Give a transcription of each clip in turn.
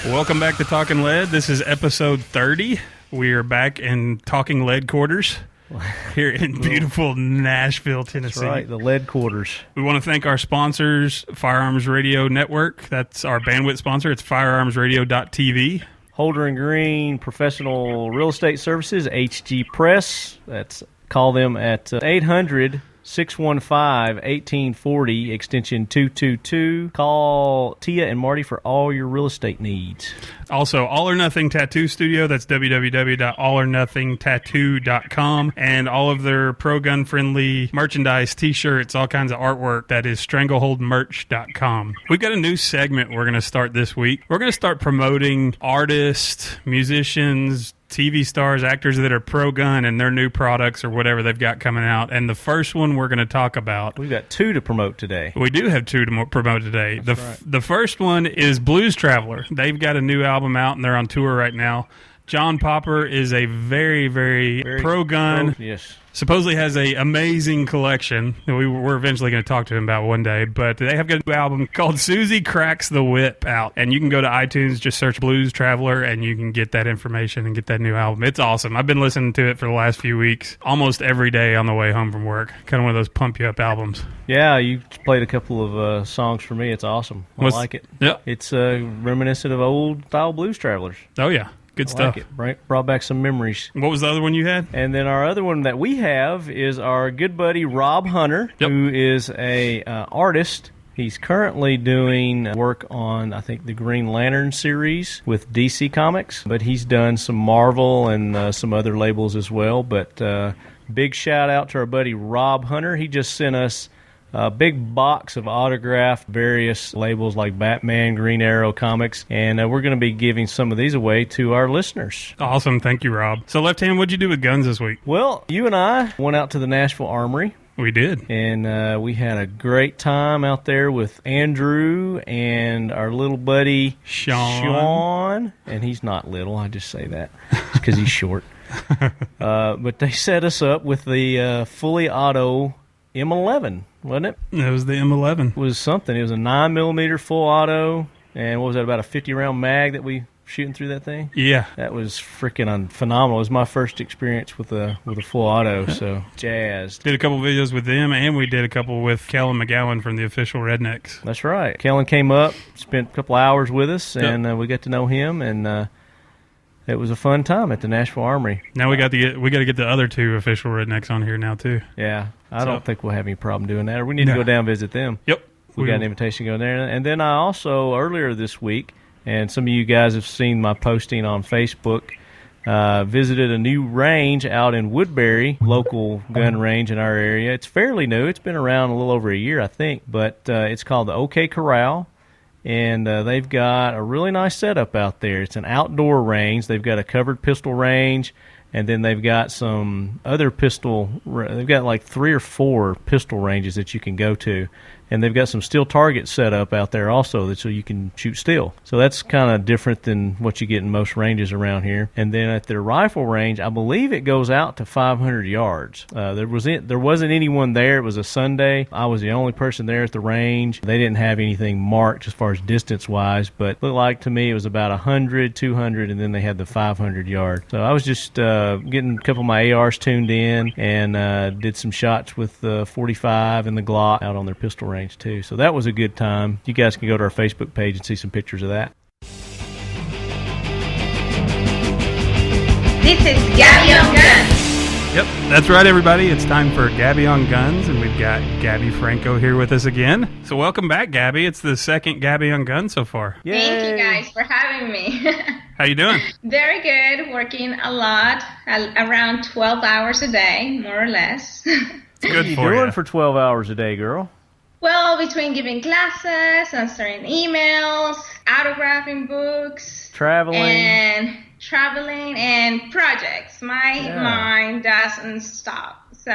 Welcome back to Talking Lead. This is episode 30. We are back in Talking Lead quarters here in beautiful Nashville, Tennessee. That's right, the lead quarters. We want to thank our sponsors, Firearms Radio Network. That's our bandwidth sponsor. It's firearmsradio.tv. Holder and Green Professional Real Estate Services, HG Press. Call them at 800-615-1840, extension 222. Call Tia and Marty for all your real estate needs. Also, All or Nothing Tattoo Studio. That's www.allornothingtattoo.com. And all of their pro-gun friendly merchandise, t-shirts, all kinds of artwork. That is strangleholdmerch.com. We've got a new segment we're going to start this week. We're going to start promoting artists, musicians, TV stars, actors that are pro-gun and their new products or whatever they've got coming out. And the first one we're going to talk about... We've got two to promote today. We do have two to promote today. That's right. The first one is Blues Traveler. They've got a new album out and they're on tour right now. John Popper is a very, very pro-gun. Yes. Supposedly has a amazing collection that we're eventually going to talk to him about one day. But they have got a new album called Susie Cracks the Whip out. And you can go to iTunes, just search Blues Traveler, and you can get that information and get that new album. It's awesome. I've been listening to it for the last few weeks, almost every day on the way home from work. Kind of one of those pump-you-up albums. Yeah, you played a couple of songs for me. It's awesome. I like it. Yeah. It's reminiscent of old-style Blues Travelers. Oh, yeah. Good stuff. Like it, right? Brought back some memories. What was the other one you had? And then our other one that we have is our good buddy Rob Hunter, who is a artist. He's currently doing work on, I think, the Green Lantern series with DC Comics, but he's done some Marvel and some other labels as well. But big shout out to our buddy Rob Hunter. He just sent us a big box of autographed various labels like Batman, Green Arrow comics, and we're going to be giving some of these away to our listeners. Awesome. Thank you, Rob. So, Left Hand, what'd you do with guns this week? Well, you and I went out to the Nashville Armory. We did. And we had a great time out there with Andrew and our little buddy Sean. And he's not little, I just say that because he's short. But they set us up with the fully auto M11, wasn't it? It was the M11. It was something. It was a 9mm full auto, and what was that, about a 50-round mag that we shooting through that thing? Yeah. That was freaking phenomenal. It was my first experience with a full auto, so jazzed. Did a couple videos with them, and we did a couple with Kellen McGowan from the Official Rednecks. That's right. Kellen came up, spent a couple hours with us, and we got to know him, and it was a fun time at the Nashville Armory. Now we got to get the other two Official Rednecks on here now, too. Yeah. I don't think we'll have any problem doing that. Or we need to go down and visit them. Yep. We got an invitation to go there. And then I also, earlier this week, and some of you guys have seen my posting on Facebook, visited a new range out in Woodbury, local gun range in our area. It's fairly new. It's been around a little over a year, I think. But it's called the OK Corral. And they've got a really nice setup out there. It's an outdoor range. They've got a covered pistol range. And then they've got some other they've got like 3 or 4 pistol ranges that you can go to. And they've got some steel targets set up out there also so you can shoot steel. So that's kind of different than what you get in most ranges around here. And then at their rifle range, I believe it goes out to 500 yards. There wasn't anyone there. It was a Sunday. I was the only person there at the range. They didn't have anything marked as far as distance-wise, but looked like to me it was about 100, 200, and then they had the 500 yard. So I was just getting a couple of my ARs tuned in and did some shots with the 45 and the Glock out on their pistol range too. So that was a good time. You guys can go to our Facebook page and see some pictures of that. This is Gabby on Guns. Yep, that's right, everybody. It's time for Gabby on Guns, and we've got Gabby Franco here with us again. So welcome back, Gabby. It's the second Gabby on Guns so far. Yay. Thank you guys for having me. How you doing? Very good. Working a lot, around 12 hours a day, more or less. It's good What are you for doing you. for 12 hours a day, girl? Well, between giving classes, answering emails, autographing books, Traveling and projects. My mind doesn't stop. So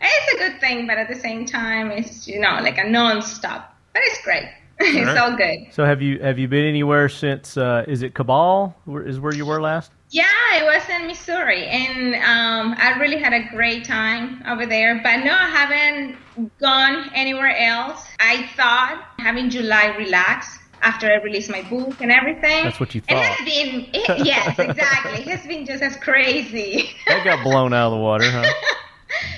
it's a good thing, but at the same time, it's, like a non-stop. But it's great. It's all good. So have you been anywhere since, is it Cabal is where you were last? Yeah, it was in Missouri, and I really had a great time over there. But no, I haven't gone anywhere else. I thought having July relax after I released my book and everything. That's what you thought. It has been, yes, exactly. It has been just as crazy. That got blown out of the water, huh?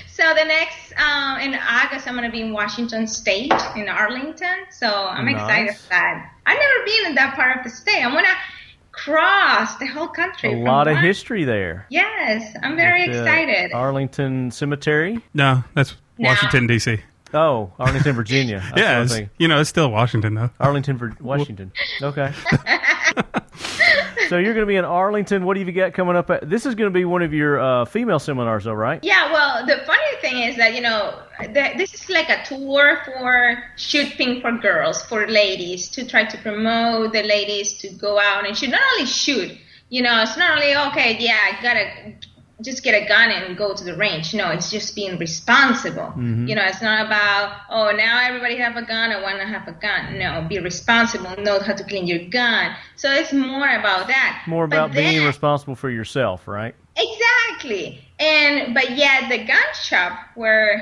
So the next, in August, I'm going to be in Washington State, in Arlington. So I'm excited for that. I've never been in that part of the state. I'm going to cross the whole country. A lot of history there. Yes, I'm very excited. Arlington Cemetery? No, that's Washington, D.C. Oh, Arlington, Virginia. Yeah, it's still Washington, though. Arlington, Washington. Okay. So you're going to be in Arlington. What have you got coming up? This is going to be one of your female seminars, though, right? Yeah, well, the funny thing is that, this is like a tour for shooting for girls, for ladies, to try to promote the ladies to go out and shoot. Not only shoot, it's not only, okay, yeah, I got to just get a gun and go to the range. No, it's just being responsible. Mm-hmm. It's not about, now everybody have a gun, I want to have a gun. No, be responsible, know how to clean your gun. So it's more about that. More about being responsible for yourself, right? Exactly. But yet the gun shop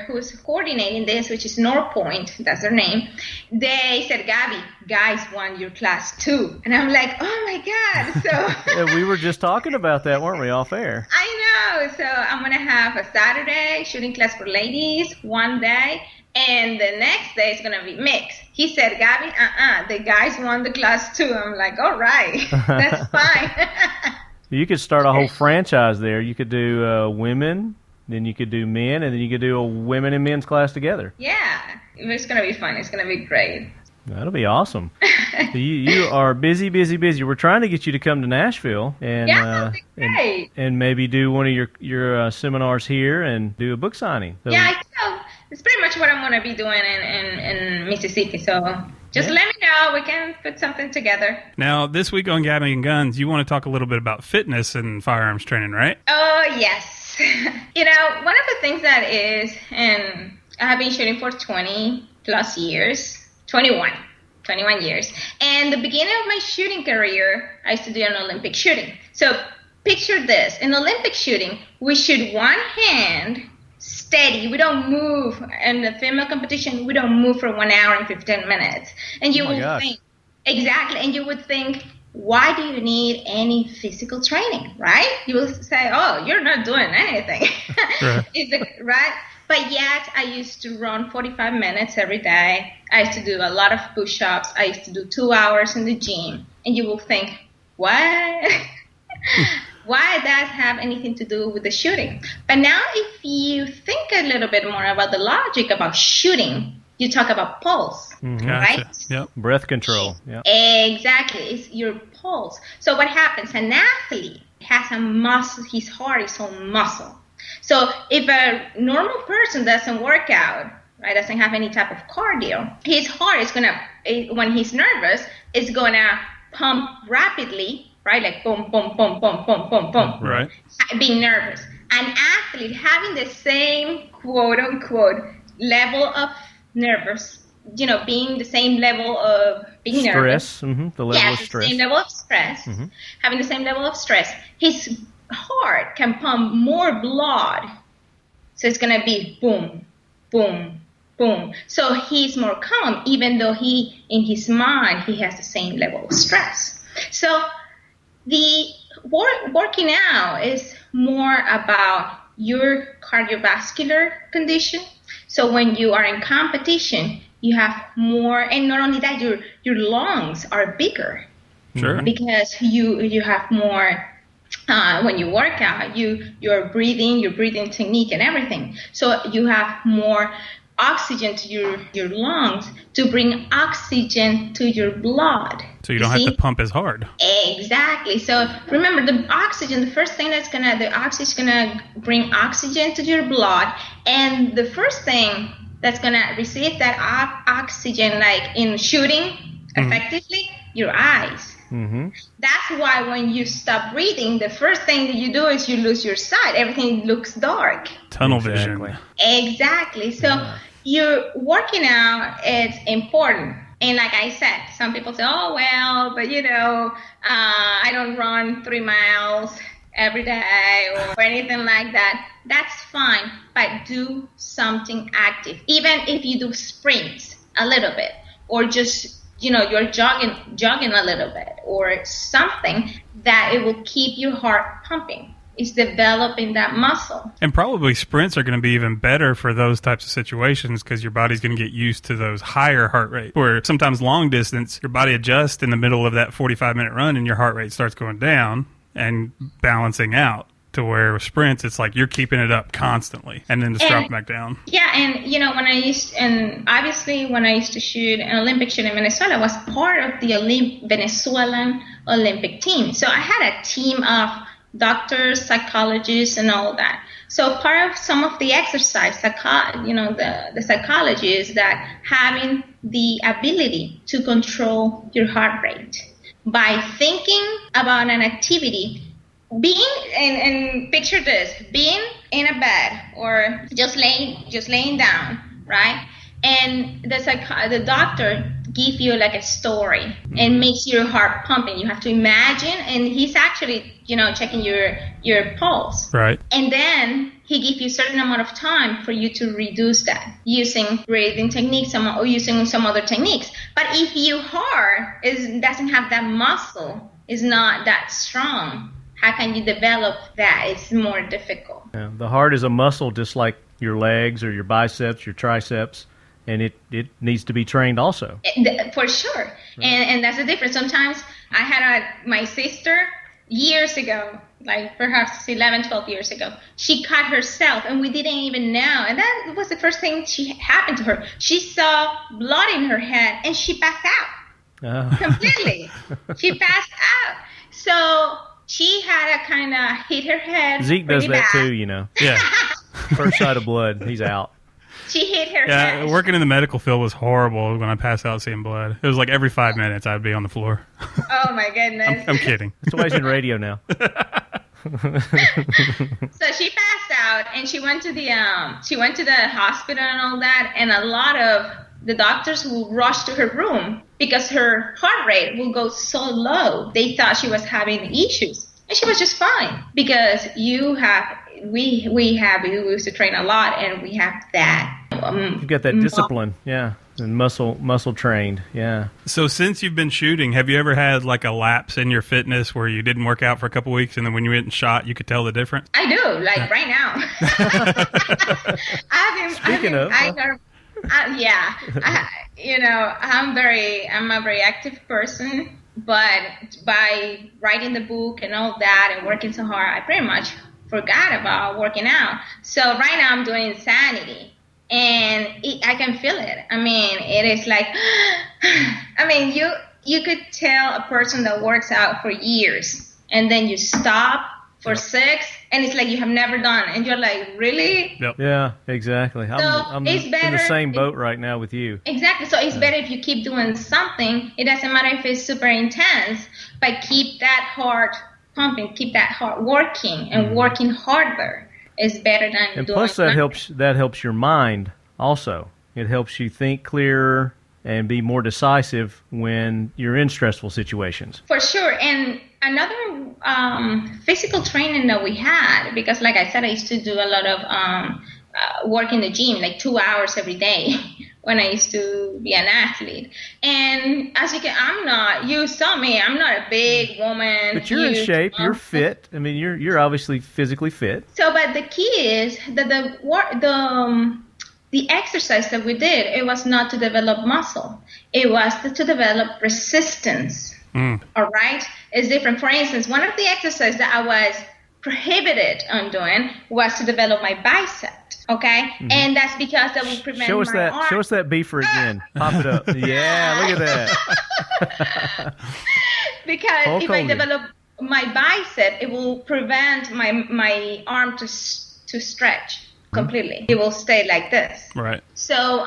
who's coordinating this, which is North Point, that's their name, they said, Gabby, guys want your class too. And I'm like, oh my God. So yeah, we were just talking about that, weren't we, off air? I know. So I'm going to have a Saturday shooting class for ladies one day, and the next day is going to be mixed. He said, Gabby, the guys want the class too. I'm like, all right, that's fine. You could start a whole franchise there. You could do women, then you could do men, and then you could do a women and men's class together. Yeah, it's going to be fun. It's going to be great. That'll be awesome. You are busy. We're trying to get you to come to Nashville and and maybe do one of your seminars here and do a book signing. So, yeah, it's pretty much what I'm going to be doing in Mississippi. So just let me know. We can put something together. Now, this week on Gabbing and Guns, you want to talk a little bit about fitness and firearms training, right? Oh, yes. One of the things that is, and I have been shooting for 20 plus years. 21 years. And the beginning of my shooting career, I used to do an Olympic shooting. So picture this. In Olympic shooting, we shoot one hand steady. We don't move. In the female competition, we don't move for 1 hour and 15 minutes. And you will think, exactly, and you would think, why do you need any physical training, right? You will say, oh, you're not doing anything. Right? But yet, I used to run 45 minutes every day. I used to do a lot of push-ups. I used to do 2 hours in the gym. And you will think, what? Why does that have anything to do with the shooting? But now if you think a little bit more about the logic about shooting, you talk about pulse, right? Gotcha. Yep. Breath control. Yep. Exactly. It's your pulse. So what happens? An athlete has a muscle. His heart is on muscle. So if a normal person doesn't work out, right, doesn't have any type of cardio, his heart is going to, when he's nervous, it's going to pump rapidly, right, like boom, boom, boom, boom, boom, boom, boom. Right. Being nervous. An athlete having the same quote-unquote level of nervous, being the same level of being nervous. Stress, the level of stress. The same level of stress. Having the same level of stress. His heart can pump more blood. So it's going to be boom, boom, boom. So he's more calm, even though in his mind, he has the same level of stress. So the working out is more about your cardiovascular condition. So when you are in competition, you have more, and not only that, your lungs are bigger. Sure. Because you have more. When you work out, your breathing technique and everything. So you have more oxygen to your lungs to bring oxygen to your blood. So you don't have to pump as hard. Exactly. So remember, the oxygen, the first thing the oxygen is gonna bring oxygen to your blood, and the first thing that's gonna receive that oxygen, like in shooting effectively, your eyes. That's why when you stop breathing, the first thing that you do is you lose your sight. Everything looks dark. Tunnel vision. Exactly. So you're working out, it's important. And like I said, some people say, oh, well, but I don't run 3 miles every day or anything like that. That's fine. But do something active. Even if you do sprints a little bit or just you're jogging a little bit or something that it will keep your heart pumping. It's developing that muscle. And probably sprints are going to be even better for those types of situations because your body's going to get used to those higher heart rates. Where sometimes long distance, your body adjusts in the middle of that 45-minute run and your heart rate starts going down and balancing out. To where with sprints, it's like you're keeping it up constantly and then just dropping back down. Yeah, and when I used to shoot an Olympic shoot in Venezuela, I was part of the Venezuelan Olympic team. So I had a team of doctors, psychologists, and all that. So part of some of the exercise, the psychology is that having the ability to control your heart rate by thinking about an activity. Being and picture this, being in a bed or just laying down, right? And the doctor give you like a story and makes your heart pumping. You have to imagine, and he's actually checking your pulse, right? And then he gives you a certain amount of time for you to reduce that using breathing techniques or using some other techniques. But if your heart doesn't have that muscle, is not that strong, how can you develop that? It's more difficult. Yeah, the heart is a muscle just like your legs or your biceps, your triceps, and it needs to be trained also. For sure. Right. And that's the difference. Sometimes I had my sister years ago, like perhaps 11, 12 years ago, she cut herself and we didn't even know. And that was the first thing happened to her. She saw blood in her head and she passed out completely. She passed out. So she had to kind of hit her head. Zeke does that bad. too, Yeah. First sight of blood, he's out. She hit her head. Yeah, working in the medical field was horrible when I passed out seeing blood. It was like every 5 minutes I'd be on the floor. Oh, my goodness. I'm kidding. That's why he's in radio now. So she passed out and she went to the hospital and all that, and a lot of the doctors will rush to her room because her heart rate will go so low. They thought she was having issues, and she was just fine because we used to train a lot, and we have that. You've got that discipline, yeah, and muscle trained, yeah. So since you've been shooting, have you ever had like a lapse in your fitness where you didn't work out for a couple weeks, and then when you went and shot, you could tell the difference? I do, like right now. I'm a very active person, but by writing the book and all that and working so hard, I pretty much forgot about working out. So right now I'm doing Insanity, and I can feel it. I mean, it is like, you could tell a person that works out for years and then you stop for 6, and it's like you have never done, and you're like, really? Yep. Yeah, exactly. I'm in the same boat right now with you. Exactly. So it's better if you keep doing something. It doesn't matter if it's super intense, but keep that heart pumping, keep that heart working, and working harder is better than and doing plus that helps your mind also. It helps you think clearer and be more decisive when you're in stressful situations. For sure. And another physical training that we had, because like I said, I used to do a lot of work in the gym, like 2 hours every day when I used to be an athlete. And as you saw me, I'm not a big woman. But you're in shape, you're fit. I mean, you're obviously physically fit. So, but the key is that the exercise that we did, it was not to develop muscle. It was to develop resistance. All right? It's different. For instance, one of the exercises that I was prohibited on doing was to develop my bicep. Okay? And that's because that will prevent Show us my arm. Show us that beefer again. Pop it up. Yeah, look at that. Because if I develop my bicep, it will prevent my arm to stretch completely. It will stay like this. Right. So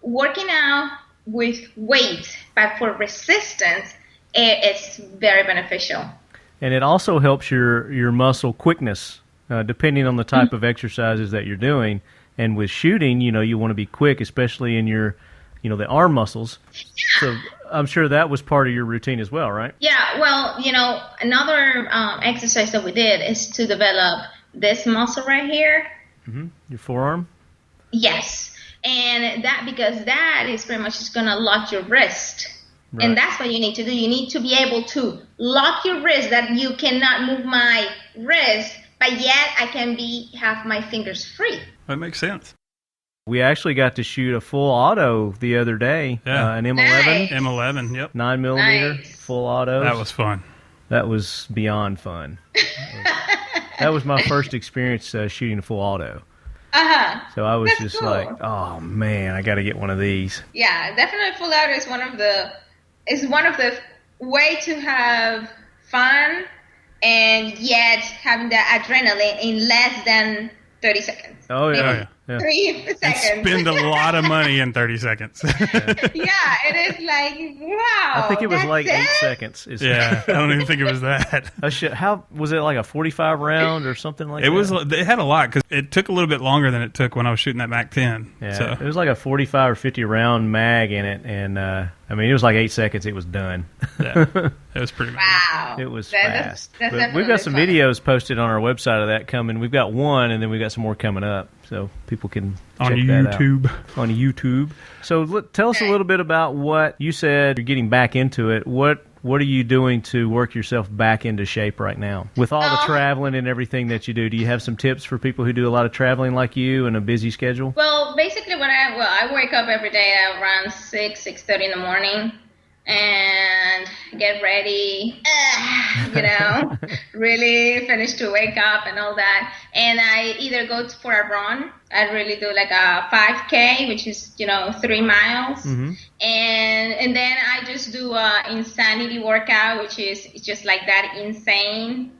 working out with weight, but for resistance, it's very beneficial. And it also helps your muscle quickness, depending on the type of exercises that you're doing. And with shooting, you want to be quick, especially in your, the arm muscles. Yeah. So I'm sure that was part of your routine as well, right? Yeah. Well, another exercise that we did is to develop this muscle right here. Your forearm? Yes. And because that is pretty much just going to lock your wrist. Right. And that's what you need to do. You need to be able to lock your wrist, that you cannot move my wrist, but yet I can have my fingers free. That makes sense. We actually got to shoot a full auto the other day, an M11. Nice. M11, yep. 9mm, Nice. full auto. That was fun. That was beyond fun. That was my first experience shooting a full auto. So I was That's just cool. like, oh man, I got to get one of these. Yeah, definitely full auto is one of the way to have fun and yet having the adrenaline in less than 30 seconds. Oh yeah. Oh, yeah. 3 And seconds. spend a lot of money in 30 seconds. Yeah, it is like, wow. I think it was that's like 8 it? seconds. Yeah, I don't even think it was that. Oh, shit. How was it, like a 45 round or something like It that? was. It had a lot because it took a little bit longer than it took when I was shooting that Mac 10. Yeah, So it was like a 45 or 50 round mag in it, and I mean, it was like 8 seconds. It was done. yeah, it was pretty. Wow. It was That's fast. But we've definitely got some fun. videos posted on our website of that coming. We've got one, and then we've got some more coming up, so people can On check that out. YouTube. On YouTube. So tell us a little bit about what you said. You're getting back into it. What are you doing to work yourself back into shape right now? With all the traveling and everything that you do you have some tips for people who do a lot of traveling like you and a busy schedule? Well, basically, I wake up every day at around 6:30 in the morning and get ready, really finish to wake up and all that. And I either go for a run. I really do like a 5K, which is 3 miles, and then I just do a insanity workout, which is just like that, insane.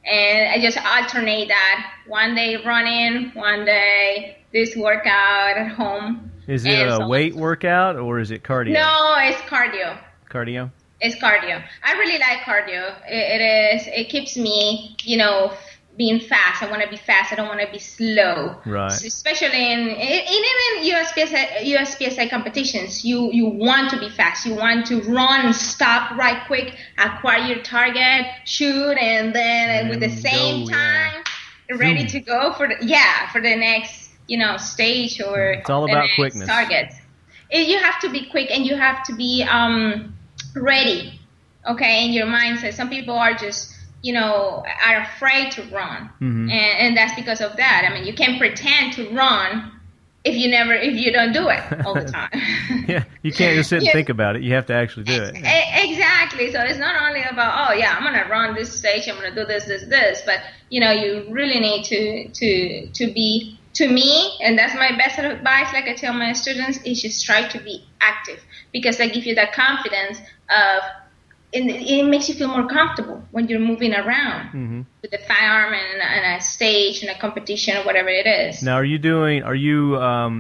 And I just alternate that. One day running, one day this workout at home. Is it a weight workout or is it cardio? No, it's cardio. Cardio? It's cardio. I really like cardio. It keeps me, being fast. I want to be fast. I don't want to be slow. Right. So especially in even USPSA competitions, you want to be fast. You want to run, stop right quick, acquire your target, shoot, and then with the same time, ready to go for the next stage or it's all the about next quickness. Target. You have to be quick and you have to be ready. Okay, in your mindset. Some people are just are afraid to run, and that's because of that. I mean, you can't pretend to run if you don't do it all the time. Yeah, you can't just sit and think about it. You have to actually do it. Exactly. So it's not only about I'm gonna run this stage, I'm gonna do this, but you really need to be. To me, and that's my best advice, like I tell my students, is just try to be active, because that gives you that confidence of, and it makes you feel more comfortable when you're moving around with the firearm and a stage and a competition or whatever it is. Now, are you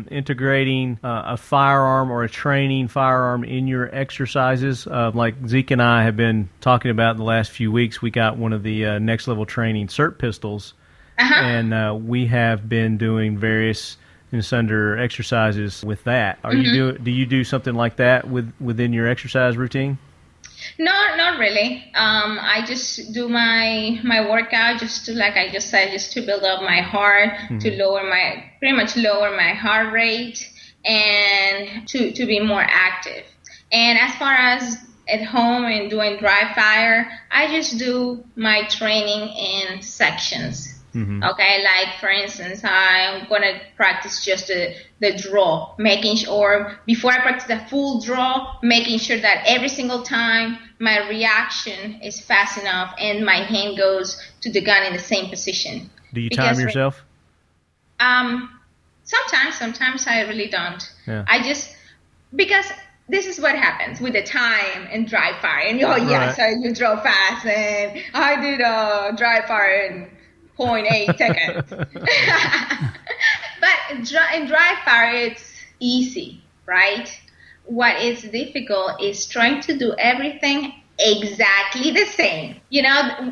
integrating a firearm or a training firearm in your exercises? Like Zeke and I have been talking about in the last few weeks, we got one of the next level training CERT pistols. And we have been doing various and sundry exercises with that. Do you do something like that within your exercise routine? No, not really. I just do my workout just to, like I just said, just to build up my heart, to pretty much lower my heart rate, and to be more active. And as far as at home and doing dry fire, I just do my training in sections. Okay, like for instance, I'm gonna practice just the draw, making sure before I practice the full draw, making sure that every single time my reaction is fast enough and my hand goes to the gun in the same position. Do you time yourself? Sometimes I really don't. Yeah. Because this is what happens with the time and dry fire, and Right. so you draw fast, and I did a dry fire in 0.8 seconds. But in dry fire, it's easy, right? What is difficult is trying to do everything exactly the same.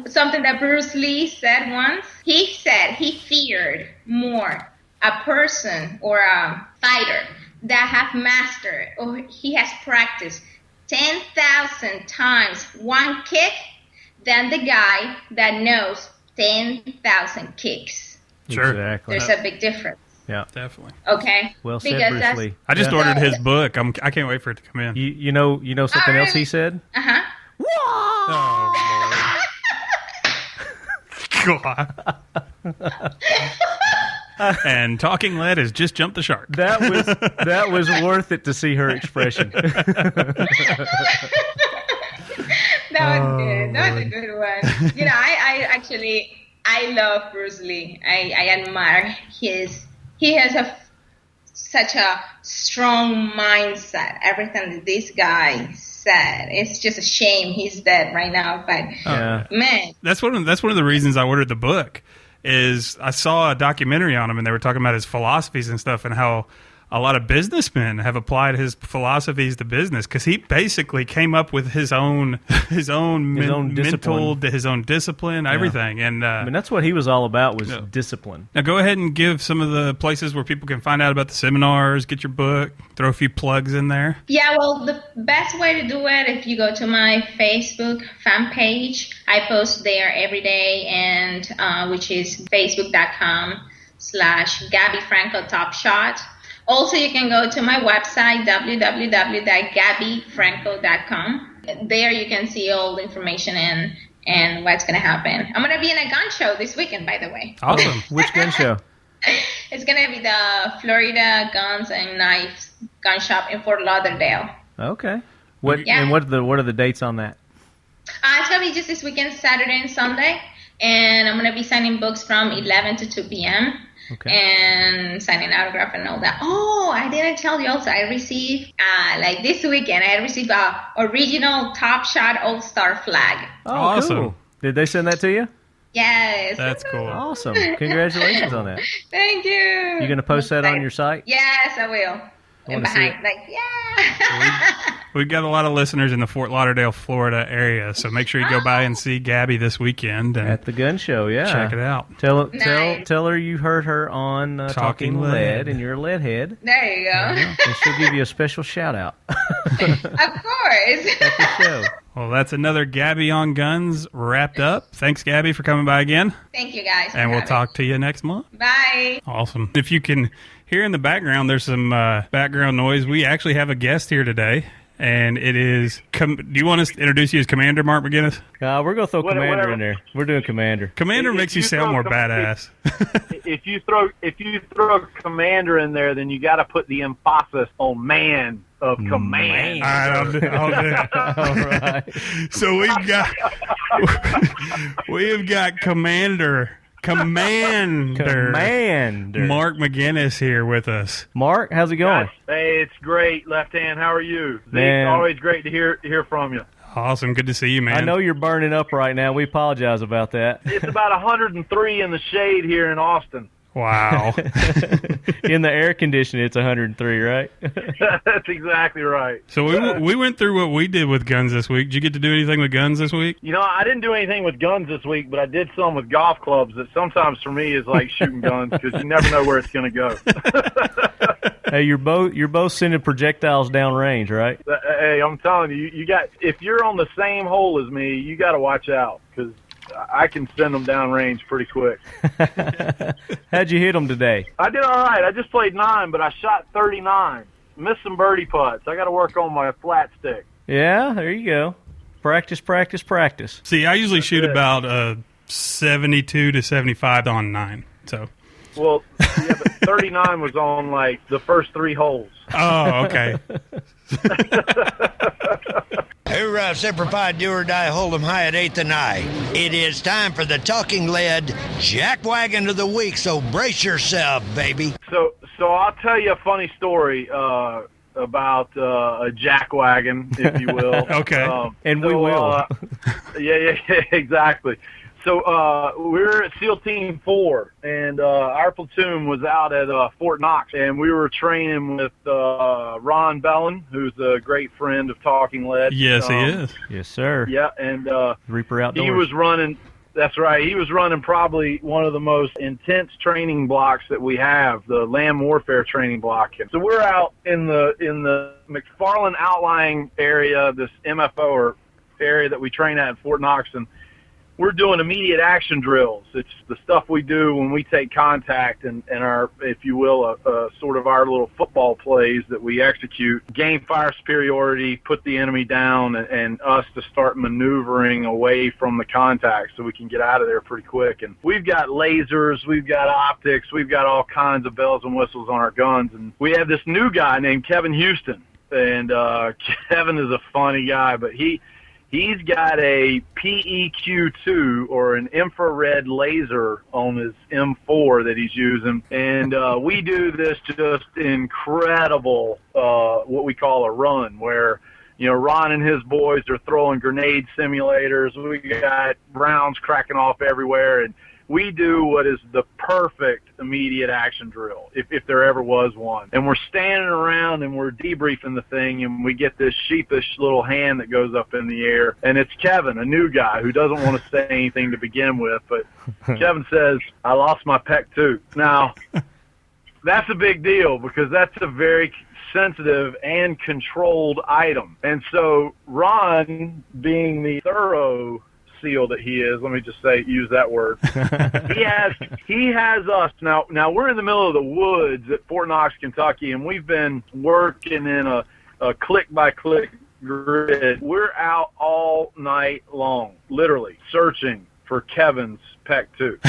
Something that Bruce Lee said once, he said he feared more a person or a fighter that have mastered or he has practiced 10,000 times one kick than the guy that knows 10,000 kicks. Sure. Exactly. There's a big difference. Yeah, definitely. Okay. Well said, Because Bruce that's- Lee. I just Yeah. ordered his book. I can't wait for it to come in. You know something else he said? Uh-huh. Oh, Lord. God. And Talking Lead has just jumped the shark. That was worth it to see her expression. That was good. That was a good one. You know, I love Bruce Lee. I admire he has such a strong mindset. Everything that this guy said, it's just a shame he's dead right now. But man, That's one of the reasons I ordered the book. Is I saw a documentary on him, and they were talking about his philosophies and stuff, and how a lot of businessmen have applied his philosophies to business, because he basically came up with his own discipline, everything. And I mean, that's what he was all about, was discipline. Now go ahead and give some of the places where people can find out about the seminars, get your book, throw a few plugs in there. yeah, well, the best way to do it, if you go to my Facebook fan page, I post there every day, and which is facebook.com/Gabby Franco Top Shot. Also, you can go to my website, www.gabbyfranco.com. There you can see all the information and what's going to happen. I'm going to be in a gun show this weekend, by the way. Awesome. Which gun show? It's going to be the Florida Guns and Knives Gun Shop in Fort Lauderdale. Okay. Yeah. And what are the dates on that? It's going to be just this weekend, Saturday and Sunday. And I'm going to be signing books from 11 to 2 p.m. Okay. And signing autograph and all that. Oh, I didn't tell you also. I received, like this weekend, I received a original Top Shot All-Star flag. Oh, Awesome. cool. Did they send that to you? Yes. That's cool. Awesome. Congratulations on that. Thank you. You going to post that on your site? Yes, I will. And wanna see behind, it. like, yeah. We've got a lot of listeners in the Fort Lauderdale, Florida area, so make sure you go by and see Gabby this weekend and At the gun show, yeah. check it out. Tell Nice. her you heard her on Talking Lead. Lead, and you're a lead head. There you go. And she'll give you a special shout out Of course. at the show. Well, that's another Gabby on Guns wrapped up. Thanks, Gabby, for coming by again, Thank you, guys. for and we'll having talk to you next month. me. Bye. Awesome. If you can hear in the background, there's some background noise. We actually have a guest here today, and it is... do you want us to introduce you as ComMANder Mark McGinnis? We're going to throw ComMANder Whatever. in there. We're doing ComMANder. ComMANder If makes you you sound throw more Com- badass. If you throw ComMANder in there, then you got to put the emphasis on man of command. I'll do it. All right. So we've got ComMANder Mark McGinnis here with us. Mark, how's it going? Guys, hey, it's great, Left Hand. How are you? Man. It's always great to hear from you. Awesome. Good to see you, man. I know you're burning up right now. We apologize about that. It's about 103 in the shade here in Austin. Wow. In the air conditioning, it's 103, right? That's exactly right. So we went through what we did with guns this week. Did you get to do anything with guns this week? You know, I didn't do anything with guns this week, but I did some with golf clubs that sometimes for me is like shooting guns because you never know where it's going to go. Hey, you're both sending projectiles down range, right? Hey, I'm telling you, you got if you're on the same hole as me, you got to watch out because I can send them down range pretty quick. How'd you hit them today? I did all right. I just played 9, but I shot 39. Missed some birdie putts. I got to work on my flat stick. Yeah, there you go. Practice, practice, practice. See, I usually shoot it. about 72 to 75 on 9. So. Well, yeah, but 39 was on like the first 3 holes. Oh, okay. Hoorah, Semper Fi, do or die, hold 'em high at 8th and I. It is time for the Talking Lead Jackwagon of the Week, so brace yourself, baby. So I'll tell you a funny story about a jackwagon, if you will. Okay. And we will. Yeah, exactly. So we were at SEAL Team 4, and our platoon was out at Fort Knox, and we were training with Ron Bellin, who's a great friend of Talking Lead. Yes, he is. Yes, sir. Yeah, and Reaper Outdoors. he was running. That's right. He was running probably one of the most intense training blocks that we have, the land warfare training block. So we're out in the McFarland outlying area, this MFO or area that we train at Fort Knox, and we're doing immediate action drills. It's the stuff we do when we take contact and our, if you will, sort of our little football plays that we execute. Gain fire superiority, put the enemy down, and us to start maneuvering away from the contact so we can get out of there pretty quick. And we've got lasers, we've got optics, we've got all kinds of bells and whistles on our guns. And we have this new guy named Kevin Houston. And Kevin is a funny guy, but he's got a PEQ2 or an infrared laser on his M4 that he's using. And we do this just incredible, what we call a run, where, you know, Ron and his boys are throwing grenade simulators. We got rounds cracking off everywhere. And we do what is the perfect immediate action drill, if there ever was one. And we're standing around and we're debriefing the thing, and we get this sheepish little hand that goes up in the air. And it's Kevin, a new guy who doesn't want to say anything to begin with. But Kevin says, "I lost my pec tooth." Now, that's a big deal because that's a very sensitive and controlled item. And so Ron, being the thorough SEAL that he is, let me just use that word. he has us now. We're in the middle of the woods at Fort Knox, Kentucky, and we've been working in a click by click grid. We're out all night long, literally searching for Kevin's pec tooth,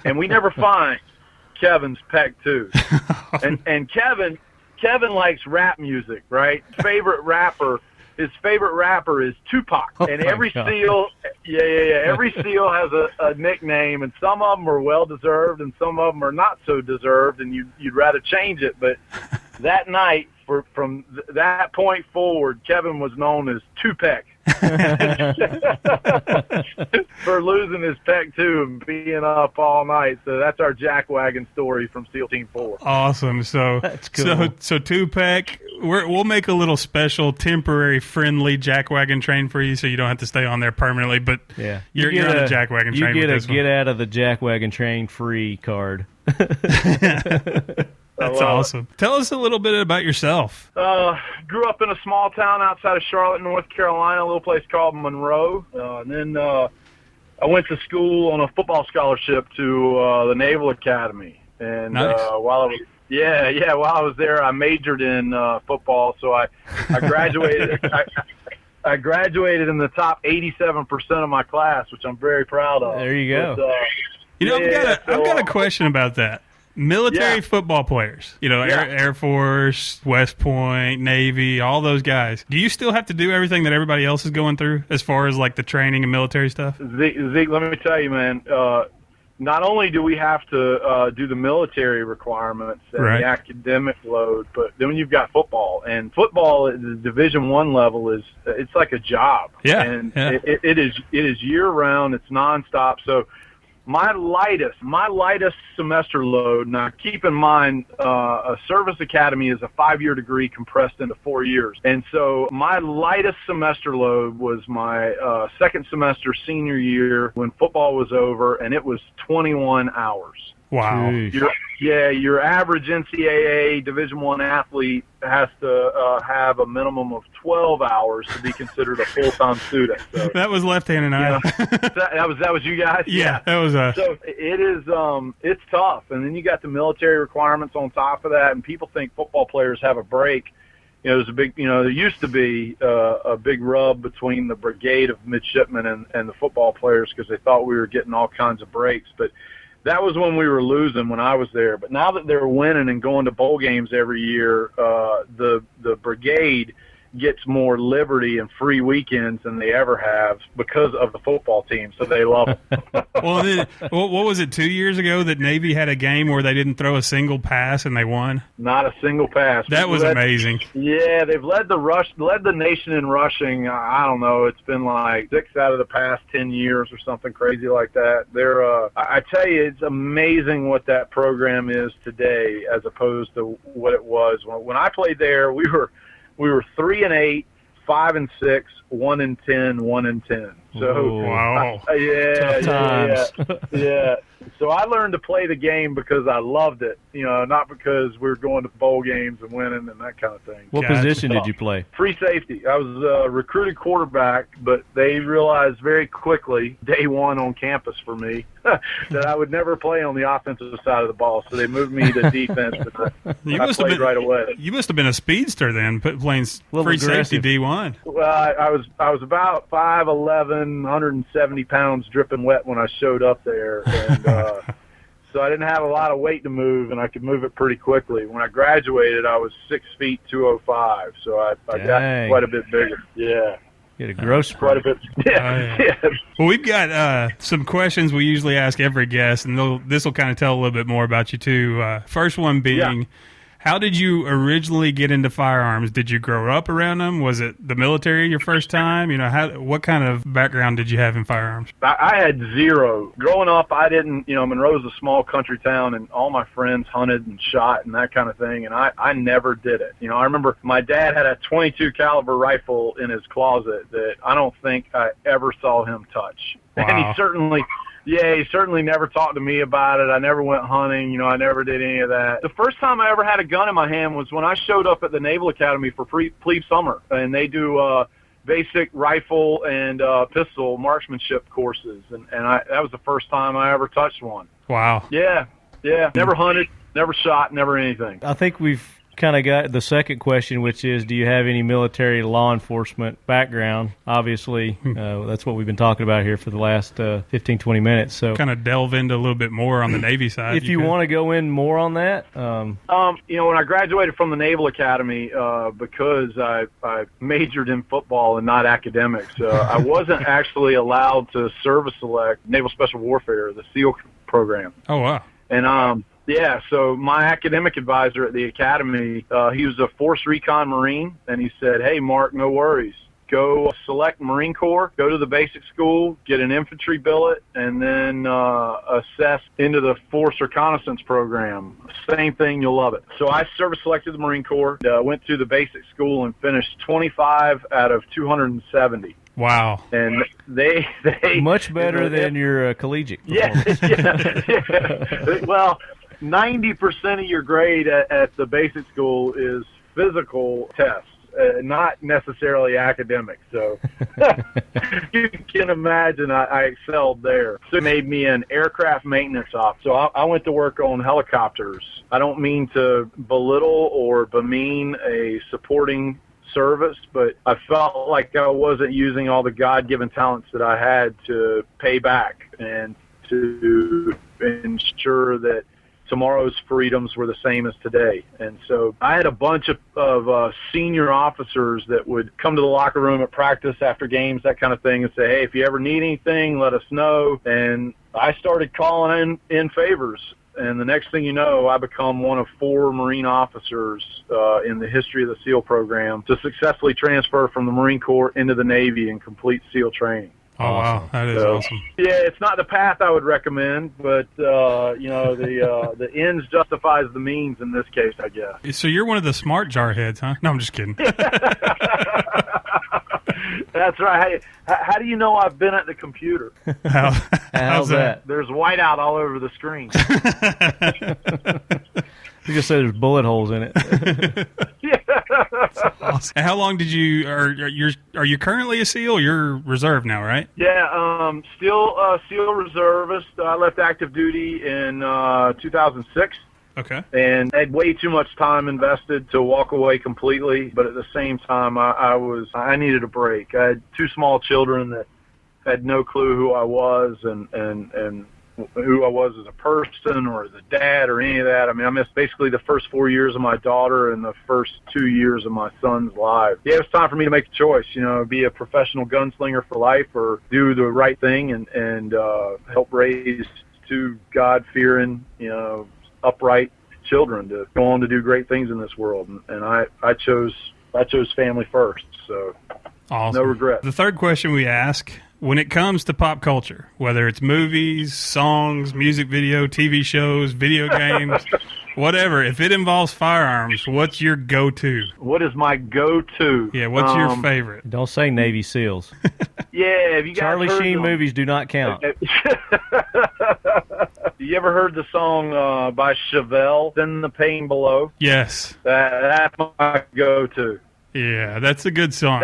and we never find Kevin's pec tooth. And Kevin likes rap music, right? His favorite rapper is Tupac, and every SEAL, every SEAL has a nickname, and some of them are well deserved, and some of them are not so deserved, and you'd rather change it. But that night, from that point forward, Kevin was known as Tupac for losing his pec too and being up all night. So that's our jackwagon story from SEAL Team 4. Awesome. So that's cool. So Tupac, we'll make a little special temporary friendly jackwagon train for you, so you don't have to stay on there permanently. But yeah, you're on the jackwagon train. You get with a this get out of the jackwagon train free card. That's awesome. Tell us a little bit about yourself. Grew up in a small town outside of Charlotte, North Carolina, a little place called Monroe. And then I went to school on a football scholarship to the Naval Academy. And nice. While I was there, I majored in football. So I graduated. I graduated in the top 87% of my class, which I'm very proud of. There you go. But, I've got a question about that. Military football players, Air Force, West Point, Navy, all those guys. Do you still have to do everything that everybody else is going through as far as like the training and military stuff? Zeke, let me tell you, man, not only do we have to do the military requirements and the academic load, but then you've got football. And football at the Division I level it's like a job. Yeah. And it is year-round. It's nonstop. So my lightest semester load, now keep in mind, a service academy is a 5-year degree compressed into 4 years. And so my lightest semester load was my second semester senior year when football was over, and it was 21 hours. Wow. Your average NCAA Division I athlete has to have a minimum of 12 hours to be considered a full-time student. So, that was Left-Hand and I. That was you guys? Yeah, that was us. So it is, it's tough. And then you got the military requirements on top of that, and people think football players have a break. There's a big, there used to be a big rub between the brigade of midshipmen and the football players because they thought we were getting all kinds of breaks. But that was when we were losing when I was there. But now that they're winning and going to bowl games every year, the brigade gets more liberty and free weekends than they ever have because of the football team, so they love it. Well, then, what was it, 2 years ago that Navy had a game where they didn't throw a single pass and they won? Not a single pass. That was amazing. Yeah, they've led the nation in rushing. I don't know, it's been like 6 out of the past 10 years or something crazy like that. I tell you, it's amazing what that program is today as opposed to what it was when I played there. We were 3-8, 5-6, 1-10, 1-10. So wow, tough times. Yeah. So I learned to play the game because I loved it, not because we were going to bowl games and winning and that kind of thing. What position did you play? Free safety. I was a recruited quarterback, but they realized very quickly, day one on campus for me, that I would never play on the offensive side of the ball. So they moved me to defense, but I played right away. You must have been a speedster then, playing free safety D1. Well, I was about 5'11", 170 pounds, dripping wet when I showed up there, and so I didn't have a lot of weight to move, and I could move it pretty quickly. When I graduated, I was 6 feet 205, so I got quite a bit bigger. Yeah. You had a gross quite a bit. Yeah. Well, we've got some questions we usually ask every guest, and this will kind of tell a little bit more about you too. First one being, how did you originally get into firearms? Did you grow up around them? Was it the military your first time? What kind of background did you have in firearms? I had zero. Growing up, I didn't, Monroe's a small country town, and all my friends hunted and shot and that kind of thing, and I never did it. I remember my dad had a .22 caliber rifle in his closet that I don't think I ever saw him touch. Wow. And he certainly never talked to me about it. I never went hunting. I never did any of that. The first time I ever had a gun in my hand was when I showed up at the Naval Academy for plebe summer, and they do basic rifle and pistol marksmanship courses, and that was the first time I ever touched one. Wow. Yeah. Never hunted, never shot, never anything. I think we've kind of got the second question, which is, do you have any military law enforcement background? Obviously, that's what we've been talking about here for the last 15, 20 minutes. So kind of delve into a little bit more on the Navy side. If you want to go in more on that. When I graduated from the Naval Academy, because I majored in football and not academics, I wasn't actually allowed to service select Naval Special Warfare, the SEAL program. Oh, wow. And so my academic advisor at the academy, he was a Force Recon Marine, and he said, "Hey, Mark, no worries. Go select Marine Corps, go to the basic school, get an infantry billet, and then assess into the Force Reconnaissance program. Same thing, you'll love it." So I service selected the Marine Corps, went through the basic school, and finished 25 out of 270. Wow. And they much better than your collegiate performance. Yeah. Well, 90% of your grade at the basic school is physical tests, not necessarily academic. So you can imagine I excelled there. So it made me an aircraft maintenance officer. So I went to work on helicopters. I don't mean to belittle or bemean a supporting service, but I felt like I wasn't using all the God-given talents that I had to pay back and to ensure that tomorrow's freedoms were the same as today. And so I had a bunch of senior officers that would come to the locker room at practice after games, that kind of thing, and say, "Hey, if you ever need anything, let us know." And I started calling in favors. And the next thing you know, I become one of 4 Marine officers in the history of the SEAL program to successfully transfer from the Marine Corps into the Navy and complete SEAL training. Oh, wow. That is awesome. Yeah, it's not the path I would recommend, but, the ends justifies the means in this case, I guess. So you're one of the smart jarheads, huh? No, I'm just kidding. That's right. How do you know I've been at the computer? How's that? There's whiteout all over the screen. You just said there's bullet holes in it. Yeah. Awesome. And how long did you? Are you currently a SEAL? You're reserve now, right? Yeah, still a SEAL reservist. I left active duty in 2006. Okay. And I had way too much time invested to walk away completely, but at the same time, I needed a break. I had 2 small children that had no clue who I was and who I was as a person or as a dad or any of that. I mean, I missed basically the first 4 years of my daughter and the first 2 years of my son's life. Yeah, it was time for me to make a choice, be a professional gunslinger for life or do the right thing and help raise 2 God-fearing, upright children to go on to do great things in this world. And I chose family first. So awesome. No regret. The third question we ask, when it comes to pop culture, whether it's movies, songs, music video, TV shows, video games, whatever, if it involves firearms, what's your go-to? What is my go-to? Yeah, what's your favorite? Don't say Navy SEALs. Yeah, have you guys Charlie heard Sheen them? movies do not count. you ever heard the song by Chevelle, Send the Pain Below? Yes. That's my go-to. Yeah, that's a good song.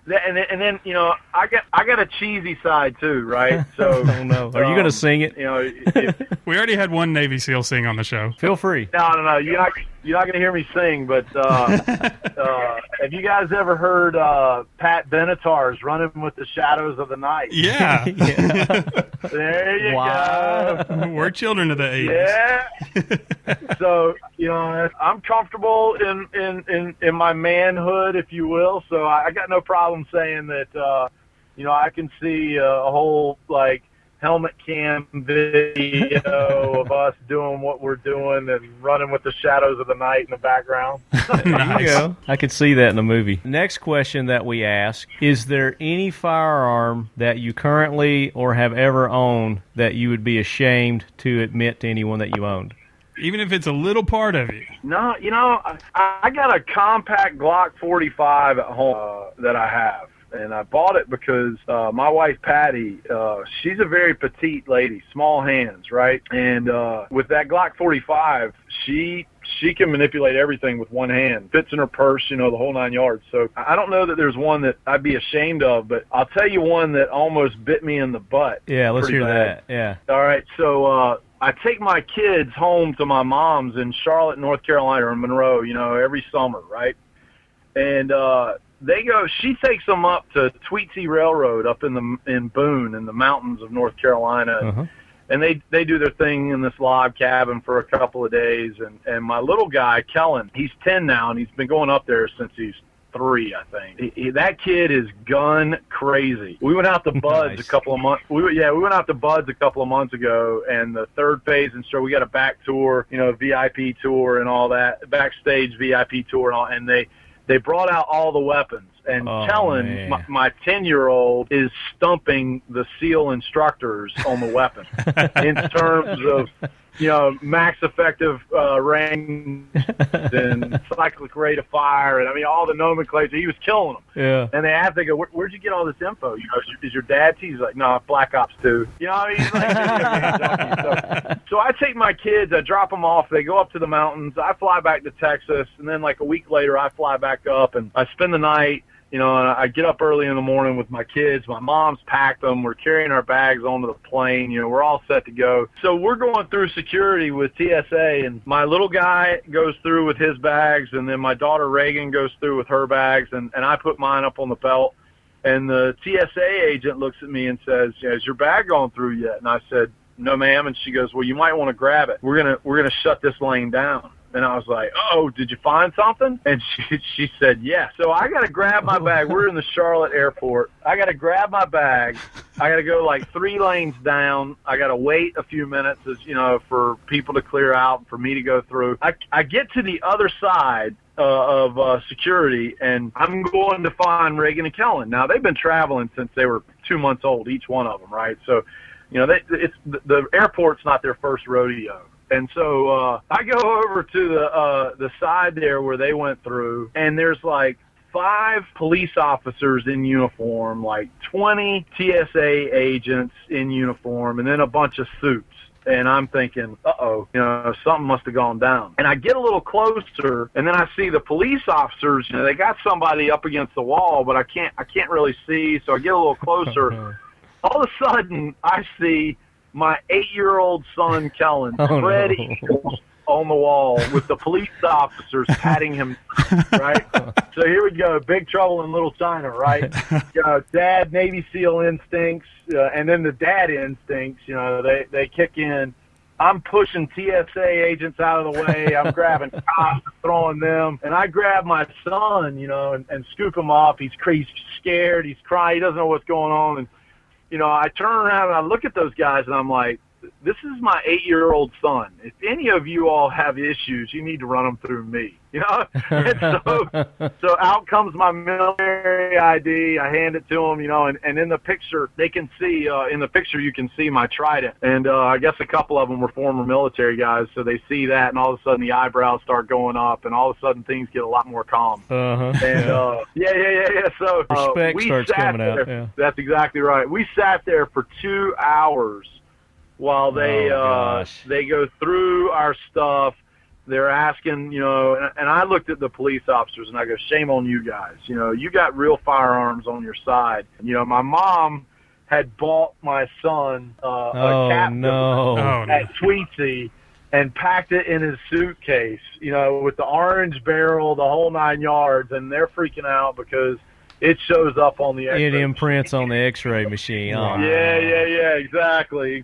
And then I got a cheesy side too, right? So Oh no, are you going to sing it? We already had one Navy SEAL sing on the show. Feel free. No. You're not going to hear me sing, but have you guys ever heard Pat Benatar's "Running with the Shadows of the Night"? Yeah. There you go. We're children of the 80s. Yeah. So I'm comfortable in my manhood, if you will. So I got no problem saying that. I can see a whole helmet cam video of us doing what we're doing and running with the shadows of the night in the background. There you go. I could see that in the movie. Next question that we ask, is there any firearm that you currently or have ever owned that you would be ashamed to admit to anyone that you owned? Even if it's a little part of you. No, I got a compact Glock 45 at home that I have. And I bought it because my wife, Patty, she's a very petite lady, small hands, right? And with that Glock 45, she can manipulate everything with one hand. Fits in her purse, the whole 9 yards. So I don't know that there's one that I'd be ashamed of, but I'll tell you one that almost bit me in the butt. Yeah, let's hear bad. that. Yeah. All right, so I take my kids home to my mom's in Charlotte, North Carolina, or Monroe, every summer, right? And she takes them up to Tweetsy Railroad up in Boone in the mountains of North Carolina. Uh-huh. And they do their thing in this log cabin for a couple of days. And my little guy, Kellen, he's 10 now, and he's been going up there since he's 3, I think. That kid is gun crazy. We went out to Bud's Nice. a couple of months. We went out to Bud's a couple of months ago, and the third phase, and so we got a back tour, VIP tour and all that, backstage VIP tour and all, and they brought out all the weapons. And Kellen, my 10-year-old, is stumping the SEAL instructors on the weapon in terms of, max effective range and cyclic rate of fire. And, all the nomenclature. He was killing them. Yeah. And they asked, they go, where'd you get all this info? Is your dad? He's like, no, Black Ops 2. He's like, so I take my kids, I drop them off. They go up to the mountains. I fly back to Texas. And then a week later, I fly back up and I spend the night. And I get up early in the morning with my kids. My mom's packed them. We're carrying our bags onto the plane. We're all set to go. So we're going through security with TSA, and my little guy goes through with his bags, and then my daughter Reagan goes through with her bags, and I put mine up on the belt. And the TSA agent looks at me and says, "Has your bag gone through yet?" And I said, "No, ma'am." And she goes, "Well, you might want to grab it. We're gonna shut this lane down." And I was like, "Oh, did you find something?" And she said, "Yes." So I got to grab my bag. We're in the Charlotte airport. I got to grab my bag. I got to go 3 lanes down. I got to wait a few minutes, for people to clear out and for me to go through. I get to the other side of security, and I'm going to find Reagan and Kellen. Now, they've been traveling since they were 2 months old, each one of them, right? So, the airport's not their first rodeo. And so I go over to the side there where they went through, and there's 5 police officers in uniform, 20 TSA agents in uniform, and then a bunch of suits. And I'm thinking, something must have gone down. And I get a little closer, and then I see the police officers. They got somebody up against the wall, but I can't really see. So I get a little closer. All of a sudden, I see my 8-year-old son, Kellen, spread eagles on the wall with the police officers patting him, right? So here we go, big trouble in Little China, right? Dad, Navy SEAL instincts, and then the dad instincts, they kick in. I'm pushing TSA agents out of the way. I'm grabbing cops, throwing them, and I grab my son, and scoop him up. He's scared, he's crying, he doesn't know what's going on, and I turn around and I look at those guys and I'm like, this is my 8-year-old son. If any of you all have issues, you need to run them through me. And so out comes my military ID. I hand it to them, and in the picture, they can see, you can see my trident. And I guess a couple of them were former military guys, so they see that, and all of a sudden the eyebrows start going up, and all of a sudden things get a lot more calm. Uh-huh. And yeah. So respect we starts sat coming there. out. Yeah. That's exactly right. We sat there for 2 hours while they they go through our stuff. They're asking, and I looked at the police officers and I go, shame on you guys. You got real firearms on your side. My mom had bought my son a cap gun at Tweetsy and packed it in his suitcase, with the orange barrel, the whole 9 yards, and they're freaking out because it shows up on the X-ray. It imprints on the X-ray machine. Oh. Yeah, exactly.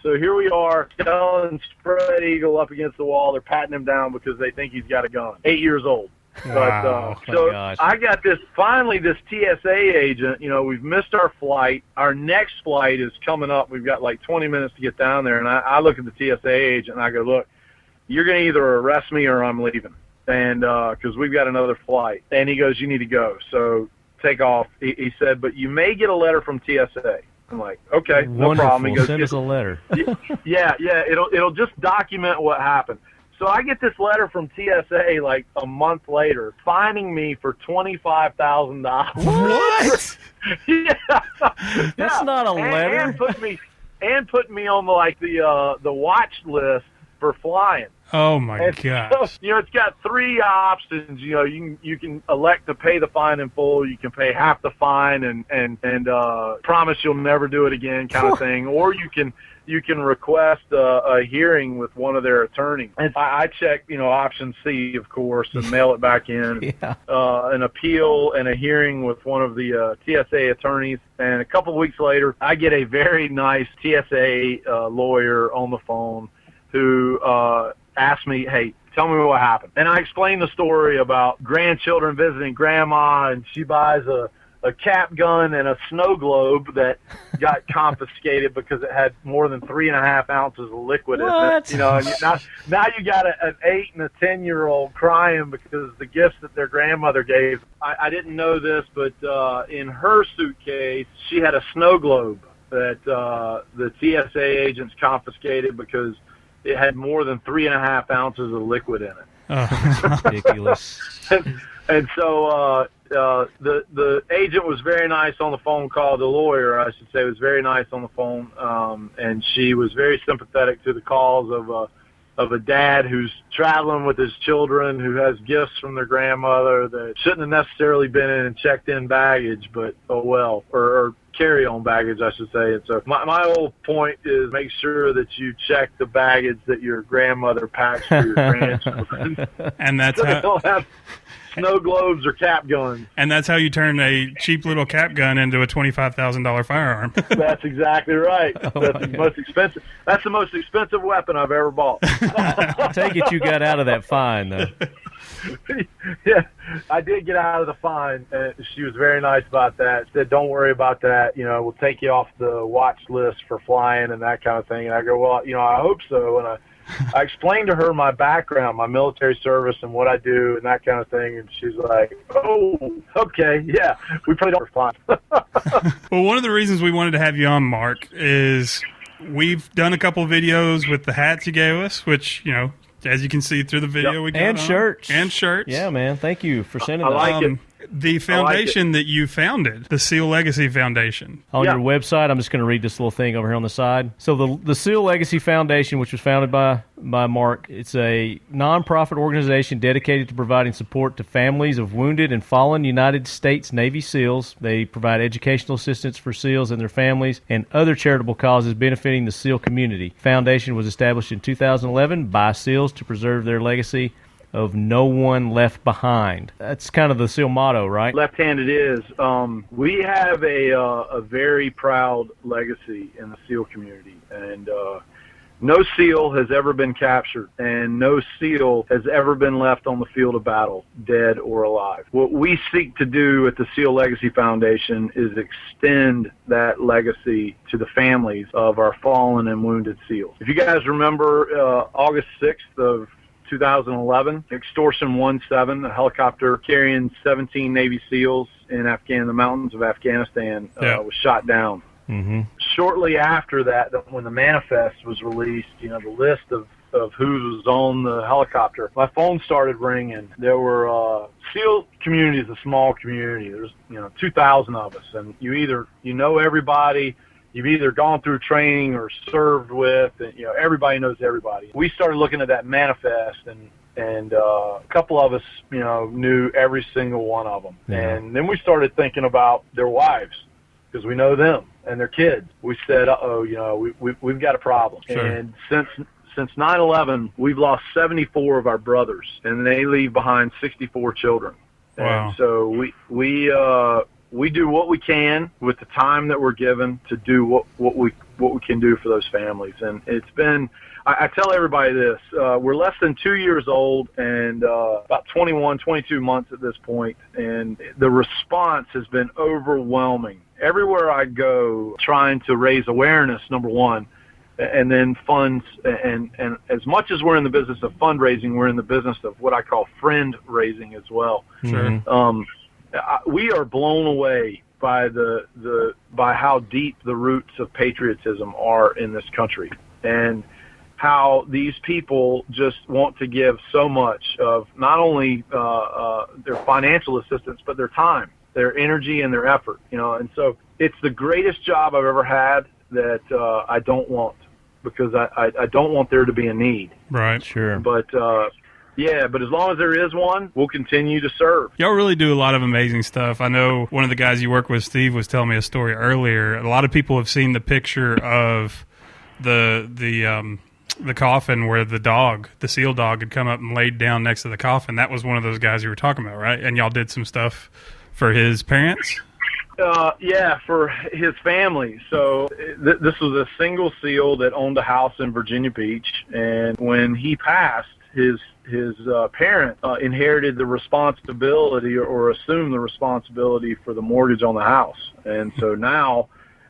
So here we are, telling Spread Eagle up against the wall. They're patting him down because they think he's got a gun. 8 years old. Wow. But I got this TSA agent. We've missed our flight. Our next flight is coming up. We've got like 20 minutes to get down there. And I look at the TSA agent and I go, look, you're going to either arrest me or I'm leaving. And because we've got another flight. And he goes, you need to go. So take off. He said, but you may get a letter from TSA. I'm like, okay, no problem. He goes, send us a letter. yeah, it'll just document what happened. So I get this letter from TSA like a month later, fining me for $25,000. What? Yeah, that's not a letter. And put me on the watch list for flying. Oh my gosh! So, it's got 3 options. You can elect to pay the fine in full. You can pay half the fine and promise you'll never do it again, kind of thing. Or you can request a hearing with one of their attorneys. And I check, option C, of course, and mail it back in. An appeal and a hearing with one of the TSA attorneys. And a couple of weeks later, I get a very nice TSA lawyer on the phone who asked me, hey, tell me what happened. And I explained the story about grandchildren visiting grandma, and she buys a cap gun and a snow globe that got confiscated because it had more than 3.5 ounces of liquid in it. And now you got an 8 and a 10-year-old crying because the gifts that their grandmother gave. I didn't know this, but in her suitcase, she had a snow globe that the TSA agents confiscated because it had more than 3.5 ounces of liquid in it. Oh, ridiculous. And so the agent was very nice on the phone call. The lawyer, I should say, was very nice on the phone, and she was very sympathetic to the cause of a dad who's traveling with his children, who has gifts from their grandmother that shouldn't have necessarily been in checked-in baggage, but oh well, or carry-on baggage, I should say. And so my whole point is make sure that you check the baggage that your grandmother packs for your grandchildren. And that's so they don't have snow globes or cap guns. And that's how you turn a cheap little cap gun into a $25,000 firearm. That's exactly right. That's the most expensive. That's the most expensive weapon I've ever bought. I take it you got out of that fine, though. Yeah, I did get out of the fine. She was very nice about that. Said, don't worry about that. We'll take you off the watch list for flying and that kind of thing. And I go, well, I hope so. And I explained to her my background, my military service and what I do and that kind of thing. And she's like, oh, okay, yeah, we probably don't fly. Well, one of the reasons we wanted to have you on, Mark, is we've done a couple of videos with the hats you gave us, which, as you can see through the video, we got and shirts. And shirts. Yeah, man. Thank you for sending I that. like it. The foundation that you founded, the SEAL Legacy Foundation. On your website, I'm just going to read this little thing over here on the side. So the SEAL Legacy Foundation, which was founded by Mark, it's a nonprofit organization dedicated to providing support to families of wounded and fallen United States Navy SEALs. They provide educational assistance for SEALs and their families and other charitable causes benefiting the SEAL community. The foundation was established in 2011 by SEALs to preserve their legacy of no one left behind. That's kind of the SEAL motto, right? Left-handed is. We have a very proud legacy in the SEAL community, and no SEAL has ever been captured, and no SEAL has ever been left on the field of battle, dead or alive. What we seek to do at the SEAL Legacy Foundation is extend that legacy to the families of our fallen and wounded SEALs. If you guys remember August 6th of 2011, Extortion 17, a helicopter carrying 17 Navy SEALs in the mountains of Afghanistan, was shot down. Mm-hmm. Shortly after that, when the manifest was released, the list of who was on the helicopter, my phone started ringing. There were SEAL community is a small community. There's 2,000 of us, and you know everybody. you've either gone through training or served with, and everybody knows everybody. We started looking at that manifest, and a couple of us, knew every single one of them. Yeah. And then we started thinking about their wives, because we know them and their kids. We said, we've got a problem. Sure. And since 9/11, we've lost 74 of our brothers, and they leave behind 64 children. Wow. And so we do what we can with the time that we're given to do what we can do for those families. And it's been, I tell everybody this, we're less than 2 years old and about 21, 22 months at this point, and the response has been overwhelming. Everywhere I go, trying to raise awareness, number one, and then funds, and as much as we're in the business of fundraising, we're in the business of what I call friend raising as well. Sure. We are blown away by by how deep the roots of patriotism are in this country, and how these people just want to give so much of not only their financial assistance, but their time, their energy, and their effort. And so it's the greatest job I've ever had that I don't want, because I don't want there to be a need. Right. Sure. But but as long as there is one, we'll continue to serve. Y'all really do a lot of amazing stuff. I know one of the guys you work with, Steve, was telling me a story earlier. A lot of people have seen the picture of the coffin where the seal dog, had come up and laid down next to the coffin. That was one of those guys you were talking about, right? And y'all did some stuff for his parents? For his family. So this was a single seal that owned a house in Virginia Beach, and when he passed, his parent inherited the responsibility or assumed the responsibility for the mortgage on the house. And so now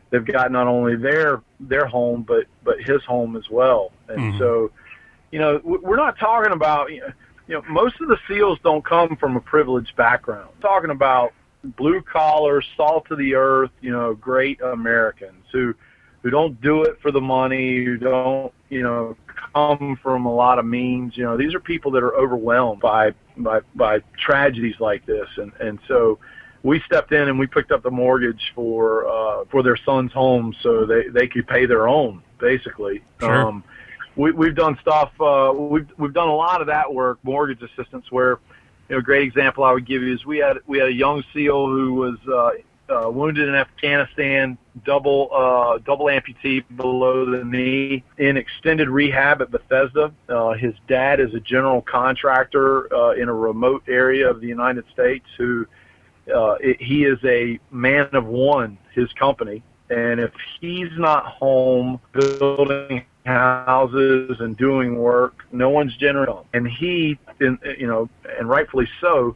they've got not only their home, but his home as well. And so, we're not talking about, most of the SEALs don't come from a privileged background. We're talking about blue collar, salt of the earth, great Americans who don't do it for the money, who don't, come from a lot of means. These are people that are overwhelmed by tragedies like this. And so we stepped in and we picked up the mortgage for their son's home so they could pay their own, basically. Sure. We've done stuff, we've done a lot of that work, mortgage assistance, where, a great example I would give you is we had a young SEAL who was wounded in Afghanistan, double amputee below the knee, in extended rehab at Bethesda. His dad is a general contractor in a remote area of the United States who he is a man of one, his company. And if he's not home building houses and doing work, no one's generating. And he, and rightfully so,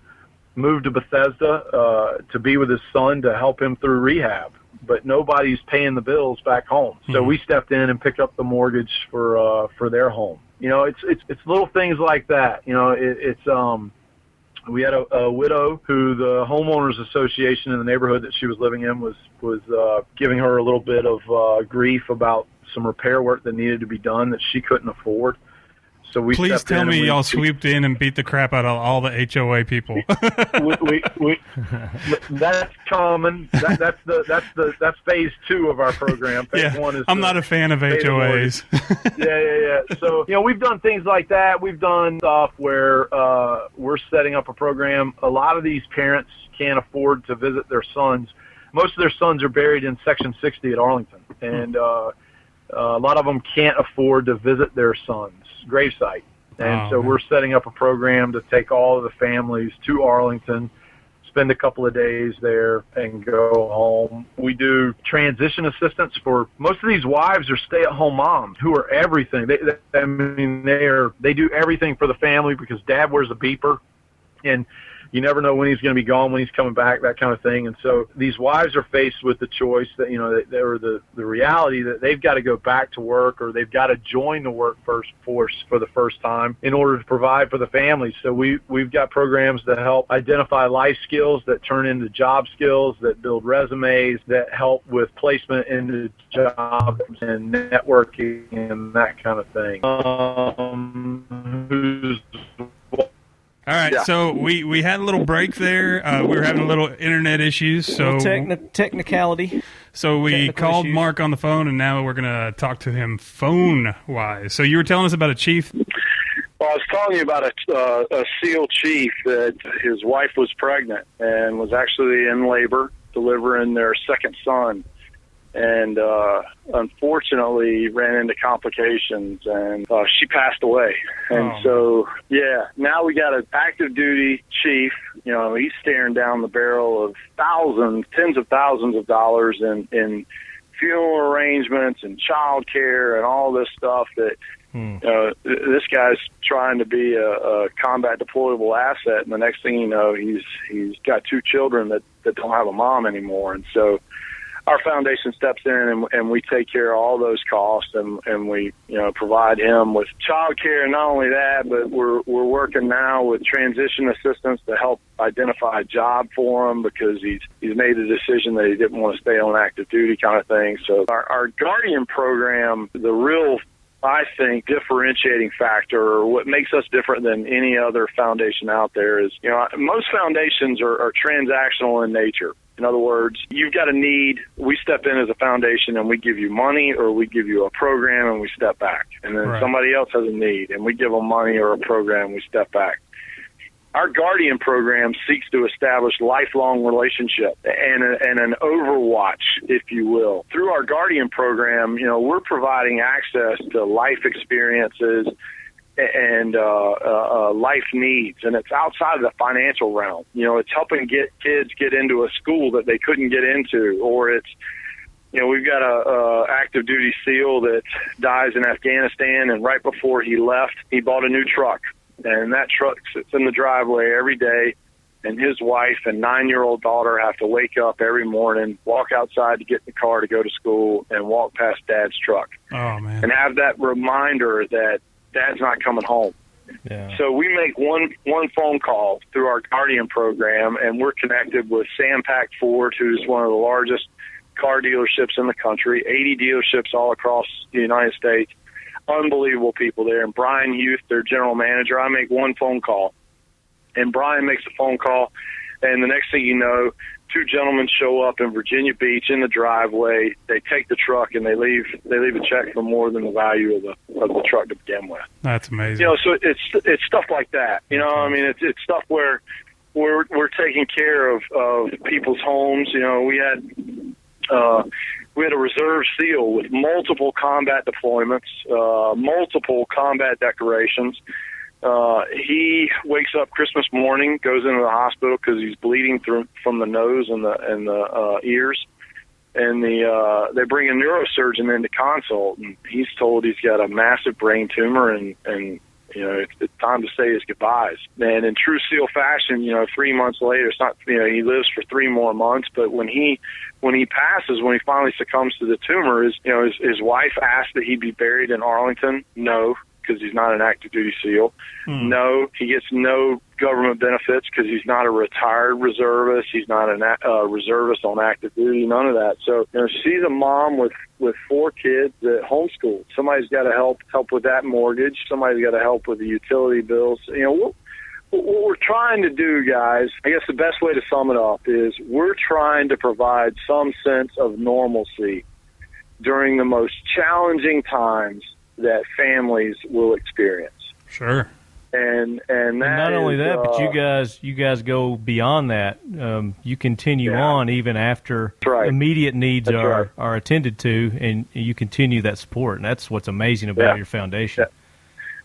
moved to Bethesda to be with his son to help him through rehab. But nobody's paying the bills back home. So we stepped in and picked up the mortgage for their home. It's little things like that. We had a widow who the homeowners association in the neighborhood that she was living in was giving her a little bit of grief about some repair work that needed to be done that she couldn't afford. So we Please tell me y'all swooped in and beat the crap out of all the HOA people. That's common. That's phase 2 of our program. Phase 1 is I'm not a fan of HOAs. Yeah. So we've done things like that. We've done stuff where we're setting up a program. A lot of these parents can't afford to visit their sons. Most of their sons are buried in Section 60 at Arlington, and a lot of them can't afford to visit their son's gravesite. And so we're setting up a program to take all of the families to Arlington, spend a couple of days there, and go home. We do transition assistance for most of these wives are stay-at-home moms who are everything. They do everything for the family because dad wears a beeper, and you never know when he's going to be gone, when he's coming back, that kind of thing. And so these wives are faced with the choice that, or the reality that they've got to go back to work, or they've got to join the workforce for the first time in order to provide for the family. So we've got programs that help identify life skills that turn into job skills, that build resumes, that help with placement into jobs and networking and that kind of thing. All right, Yeah. so we had a little break there. We were having a little internet issues, so Technicality. so we technical called issues. Mark on the phone, and now we're going to talk to him phone-wise. So you were telling us about a chief? Well, I was telling you about a SEAL chief that his wife was pregnant and was actually in labor, delivering their second son. And unfortunately ran into complications, and she passed away. And so, yeah, now we got an active duty chief. You know, he's staring down the barrel of tens of thousands of dollars in funeral arrangements and child care and all this stuff that this guy's trying to be a combat deployable asset, and the next thing you know, he's got 2 children that don't have a mom anymore. And so our foundation steps in and we take care of all those costs, and we, provide him with child care. And not only that, but we're working now with transition assistance to help identify a job for him, because he's made the decision that he didn't want to stay on active duty kind of thing. So our Guardian program, the real, I think, differentiating factor, or what makes us different than any other foundation out there is, most foundations are transactional in nature. In other words, you've got a need, we step in as a foundation and we give you money, or we give you a program and we step back. And then somebody else has a need and we give them money or a program and we step back. Our Guardian program seeks to establish lifelong relationship and an overwatch, if you will. Through our Guardian program, we're providing access to life experiences and life needs, and it's outside of the financial realm. It's helping kids get into a school that they couldn't get into, or it's, we've got a active duty SEAL that dies in Afghanistan, and right before he left, he bought a new truck, and that truck sits in the driveway every day, and his wife and 9-year-old daughter have to wake up every morning, walk outside to get in the car to go to school, and walk past Dad's truck. Oh, man. And have that reminder that Dad's not coming home. Yeah. So we make one phone call through our Guardian program, and we're connected with Sam Pack Ford, who's one of the largest car dealerships in the country, 80 dealerships all across the United States. Unbelievable people there. And Brian Youth, their general manager. I make one phone call, and Brian makes a phone call, and the next thing you know, 2 gentlemen show up in Virginia Beach in the driveway. They take the truck and they leave a check for more than the value of the truck to begin with. That's amazing. So it's stuff like that. It's stuff where we're taking care of people's homes. We had a reserve SEAL with multiple combat deployments, multiple combat decorations. He wakes up Christmas morning, goes into the hospital because he's bleeding from the nose and the ears, and they bring a neurosurgeon in to consult, and he's told he's got a massive brain tumor, and it's time to say his goodbyes. And in true SEAL fashion, 3 months later, it's not, he lives for 3 more months, but when he passes, when he finally succumbs to the tumor, his wife asked that he be buried in Arlington. No, because he's not an active duty SEAL. No, he gets no government benefits because he's not a retired reservist. He's not a reservist on active duty, none of that. So, she's a mom with 4 kids that homeschool. Somebody's got to help with that mortgage. Somebody's got to help with the utility bills. What we're trying to do, guys, I guess the best way to sum it up is we're trying to provide some sense of normalcy during the most challenging times that families will experience. Sure. And not only that, but you guys go beyond that. You continue on even after immediate needs are attended to, and you continue that support. And that's what's amazing about your foundation.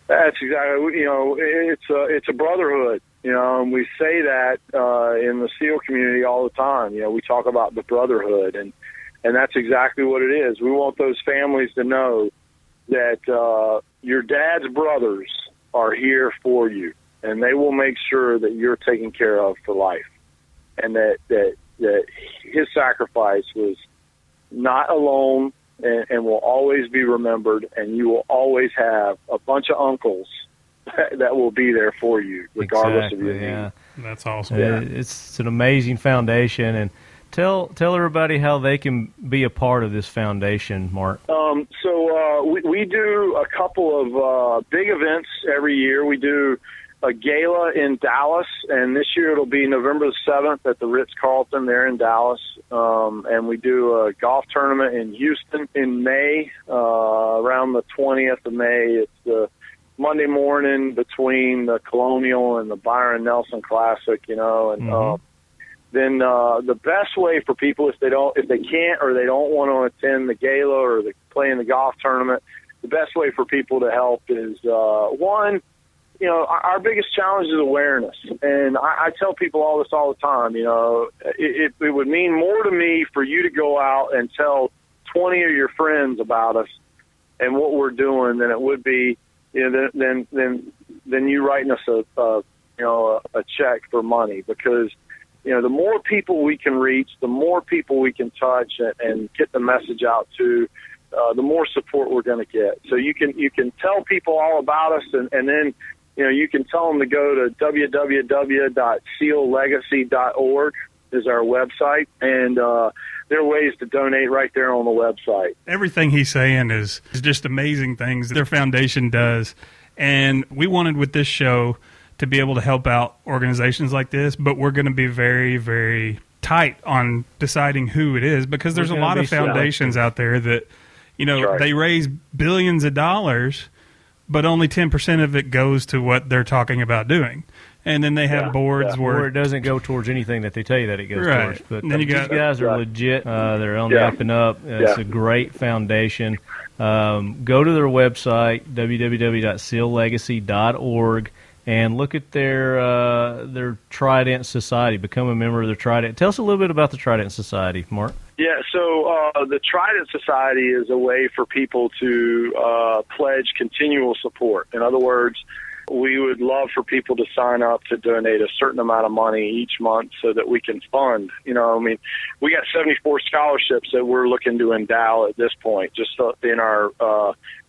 That's exactly. It's a brotherhood. And we say that in the SEAL community all the time. We talk about the brotherhood, and that's exactly what it is. We want those families to know that your dad's brothers are here for you, and they will make sure that you're taken care of for life, and that his sacrifice was not alone and will always be remembered, and you will always have a bunch of uncles that will be there for you regardless of your need. That's awesome. It's an amazing foundation, and Tell everybody how they can be a part of this foundation, Mark. So we do a couple of big events every year. We do a gala in Dallas, and this year it'll be November the 7th at the Ritz-Carlton there in Dallas. And we do a golf tournament in Houston in May, around the 20th of May. It's the Monday morning between the Colonial and the Byron Nelson Classic, and then the best way for people, if they can't or they don't want to attend the gala or play in the golf tournament, the best way for people to help is one, our biggest challenge is awareness. And I tell people all the time, it would mean more to me for you to go out and tell 20 of your friends about us and what we're doing than it would be, than you writing us a check for money, because the more people we can reach, the more people we can touch and get the message out to, the more support we're going to get. So you can tell people all about us, and then you can tell them to go to www.seallegacy.org is our website, and there are ways to donate right there on the website. Everything he's saying is just amazing things their foundation does, and we wanted with this show to be able to help out organizations like this, but we're going to be very, very tight on deciding who it is, because there's a lot of foundations out there that, they raise billions of dollars, but only 10% of it goes to what they're talking about doing. And then they have boards where it doesn't go towards anything that they tell you that it goes towards. But these guys are legit. They're on the up and up. It's a great foundation. Go to their website, www.seallegacy.org, and look at their Trident Society. Become a member of their Trident. Tell us a little bit about the Trident Society, Mark. Yeah, so the Trident Society is a way for people to pledge continual support. In other words, we would love for people to sign up to donate a certain amount of money each month so that we can fund. We got 74 scholarships that we're looking to endow at this point, just in our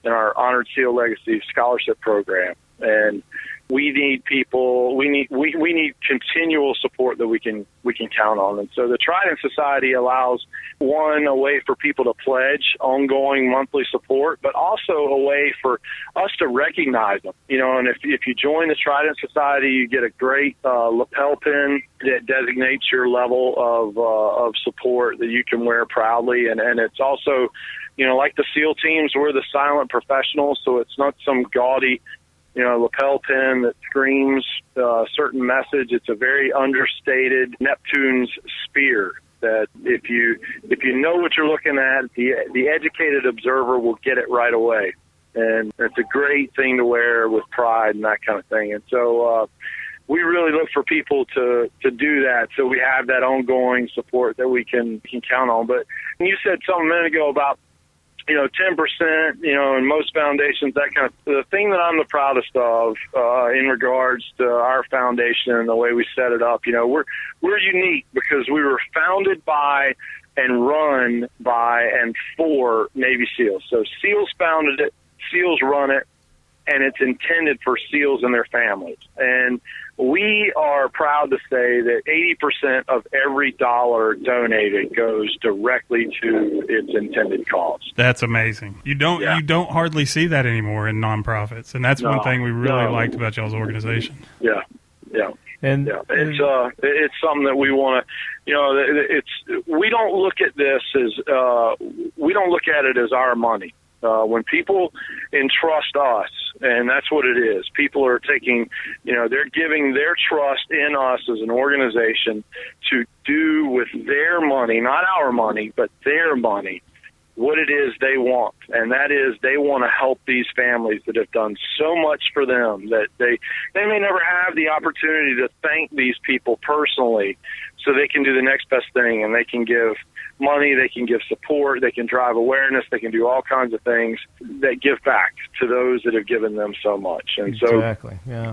Honored SEAL Legacy Scholarship Program. And we need people. We need continual support that we can count on. And so the Trident Society allows, one, a way for people to pledge ongoing monthly support, but also a way for us to recognize them. And if you join the Trident Society, you get a great lapel pin that designates your level of support that you can wear proudly. And it's also, like the SEAL teams, we're the silent professionals, so it's not some gaudy lapel pin that screams a certain message. It's a very understated Neptune's spear that if you know what you're looking at, the educated observer will get it right away. And it's a great thing to wear with pride and that kind of thing. And so we really look for people to do that, so we have that ongoing support that we can count on. But you said something a minute ago about 10%, in most foundations, that kind of, the thing that I'm the proudest of, in regards to our foundation and the way we set it up, we're unique because we were founded by and run by and for Navy SEALs. So SEALs founded it, SEALs run it, and it's intended for SEALs and their families. And we are proud to say that 80% of every dollar donated goes directly to its intended cause. That's amazing. You don't hardly see that anymore in nonprofits, and that's one thing we really liked about y'all's organization. Yeah. And it's something that we want to, we don't look at this as we don't look at it as our money. When people entrust us, and that's what it is, people are taking, they're giving their trust in us as an organization to do with their money, not our money, but their money, what it is they want. And that is, they want to help these families that have done so much for them that they may never have the opportunity to thank these people personally, so they can do the next best thing, and they can give money, they can give support, they can drive awareness, they can do all kinds of things that give back to those that have given them so much. And so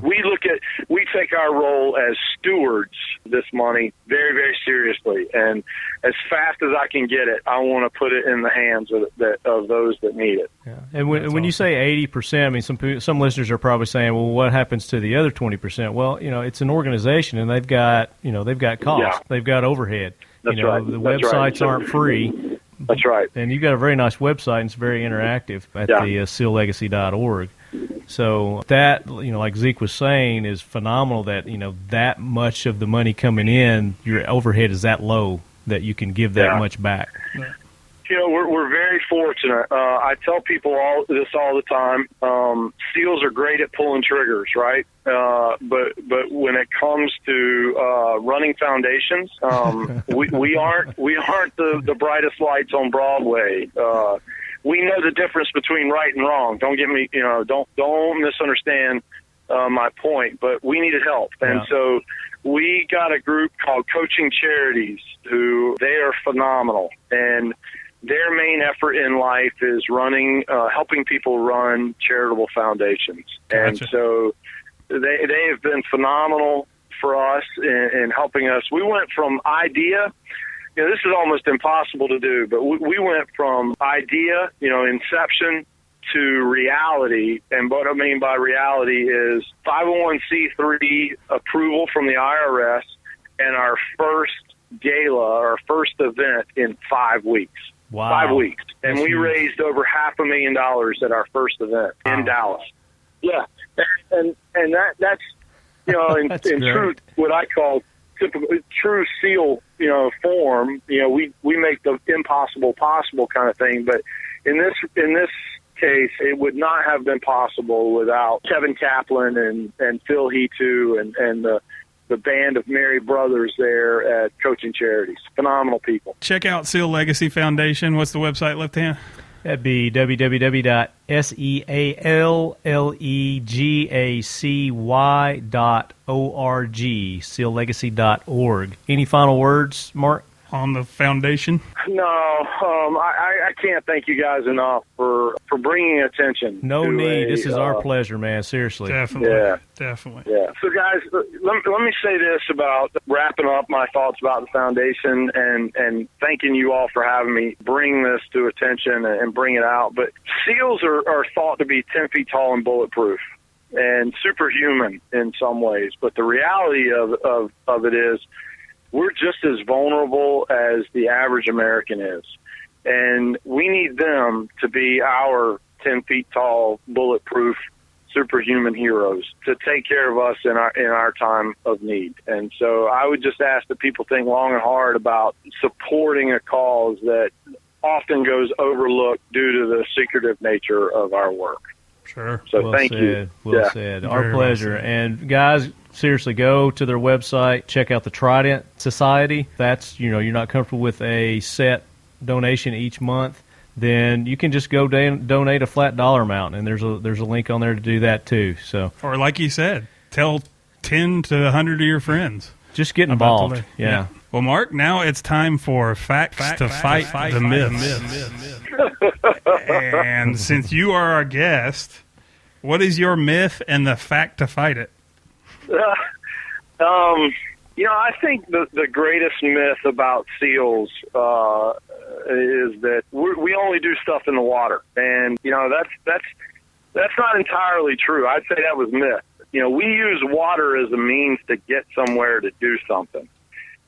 we take our role as stewards of this money very, very seriously. And as fast as I can get it, I want to put it in the hands of those that need it. Yeah. And when you say 80%, I mean, some listeners are probably saying, well, what happens to the other 20%? Well, it's an organization, and they've got costs, they've got overhead. That's right. The websites aren't free. That's right. And you've got a very nice website, and it's very interactive at the seallegacy.org. So that, like Zeke was saying, is phenomenal that, that much of the money coming in, your overhead is that low that you can give that much back. We're very fortunate. I tell people this all the time. SEALs are great at pulling triggers, right? But when it comes to running foundations, we aren't the brightest lights on Broadway. We know the difference between right and wrong. Don't get me, don't misunderstand my point. But we needed help, and so we got a group called Coaching Charities, who they are phenomenal, and their main effort in life is helping people run charitable foundations. Gotcha. And so they have been phenomenal for us in helping us. We went from idea, this is almost impossible to do, but we went from idea, inception, to reality. And what I mean by reality is 501c3 approval from the IRS and our first gala, our first event in 5 weeks. Wow. 5 weeks. And That's we huge. raised over $500,000 at our first event in Dallas. Yeah. And that's, in That's in great. true, what I call typical, true SEAL, form, we make the impossible possible kind of thing. But in this case, it would not have been possible without Kevin Kaplan and Phil Hetu and the band of Mary Brothers there at Coaching Charities. Phenomenal people. Check out SEAL Legacy Foundation. What's the website, Left Hand? That'd be www.seallegacy.org, seallegacy.org. Any final words, Mark? On the foundation? No, I can't thank you guys enough for bringing attention. No to need. This is our pleasure, man. Seriously. Definitely. Yeah. Definitely. Yeah. So, guys, let me say this about wrapping up my thoughts about the foundation and thanking you all for having me bring this to attention and bring it out. But SEALs are thought to be 10 feet tall and bulletproof and superhuman in some ways. But the reality of it is we're just as vulnerable as the average American is. And we need them to be our 10 feet tall, bulletproof, superhuman heroes to take care of us in our time of need. And so I would just ask that people think long and hard about supporting a cause that often goes overlooked due to the secretive nature of our work. Sure. So Well thank said. you. Well Yeah. said. Very Our well pleasure. said. And guys, seriously, go to their website. Check out the Trident Society. That's, you're not comfortable with a set donation each month, then you can just go donate a flat dollar amount, and there's a link on there to do that too. So, Or like you said, tell 10 to 100 of your friends. just get about the involved. list. Yeah. Well, Mark, now it's time for facts to fight the myths. And since you are our guest, what is your myth and the fact to fight it? I think the greatest myth about SEALs is that we only do stuff in the water, and that's not entirely true. I'd say that was myth. We use water as a means to get somewhere to do something.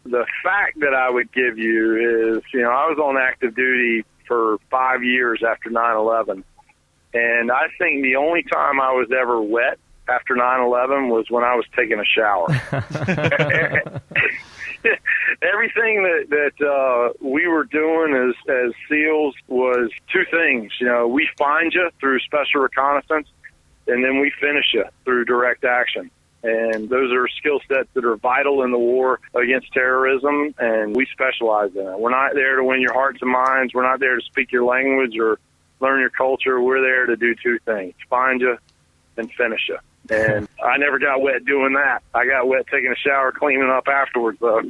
The fact that I would give you is, I was on active duty for 5 years after 9/11, and I think the only time I was ever wet after 9/11 was when I was taking a shower. Everything that we were doing as SEALs was two things. We find you through special reconnaissance, and then we finish you through direct action. And those are skill sets that are vital in the war against terrorism, and we specialize in it. We're not there to win your hearts and minds. We're not there to speak your language or learn your culture. We're there to do two things: find you and finish you. And I never got wet doing that. I got wet taking a shower, cleaning up afterwards, though.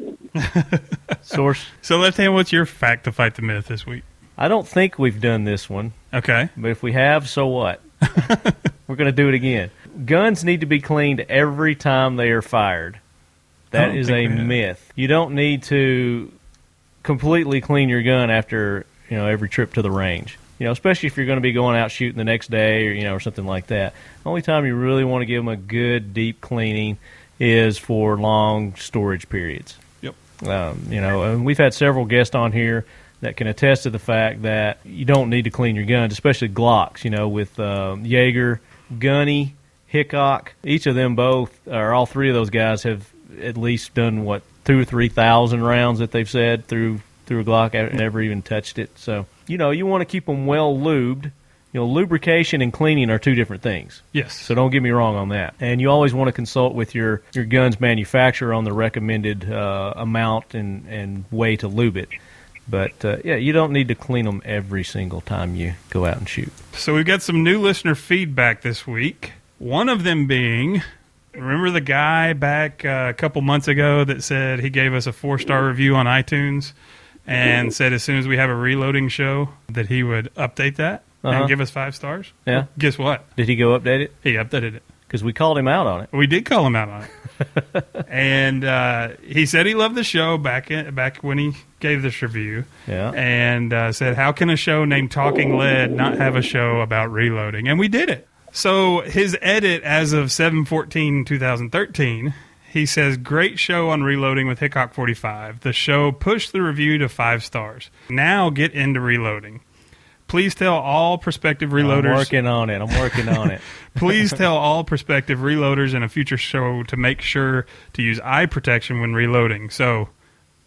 Source. So, Left Hand, what's your fact to fight the myth this week? I don't think we've done this one, Okay. but if we have, so what? We're going to do it again. Guns need to be cleaned every time they are fired. That don't is a think we have. myth. You don't need to completely clean your gun after every trip to the range. Especially if you're going to be going out shooting the next day or something like that. The only time you really want to give them a good deep cleaning is for long storage periods. Yep. And we've had several guests on here that can attest to the fact that you don't need to clean your guns, especially Glocks. With Jaeger Gunny, Hickok, each of them both, or all three of those guys have at least done, 2,000 or 3,000 rounds that they've said through a Glock. I never even touched it. So, you want to keep them well lubed. Lubrication and cleaning are two different things. Yes. So don't get me wrong on that. And you always want to consult with your gun's manufacturer on the recommended amount and way to lube it. But, you don't need to clean them every single time you go out and shoot. So we've got some new listener feedback this week. One of them being, remember the guy back a couple months ago that said he gave us a 4-star review on iTunes and said as soon as we have a reloading show that he would update that and give us 5 stars? Yeah. Guess what? Did he go update it? He updated it. Because we called him out on it. We did call him out on it. And he said he loved the show back when he gave this review. Yeah. And said, how can a show named Talking Lead not have a show about reloading? And we did it. So his edit as of 7/14/2013, he says, great show on reloading with Hickok 45. The show pushed the review to 5 stars. Now get into reloading. Please tell all prospective reloaders. I'm working on it. Please tell all prospective reloaders in a future show to make sure to use eye protection when reloading. So,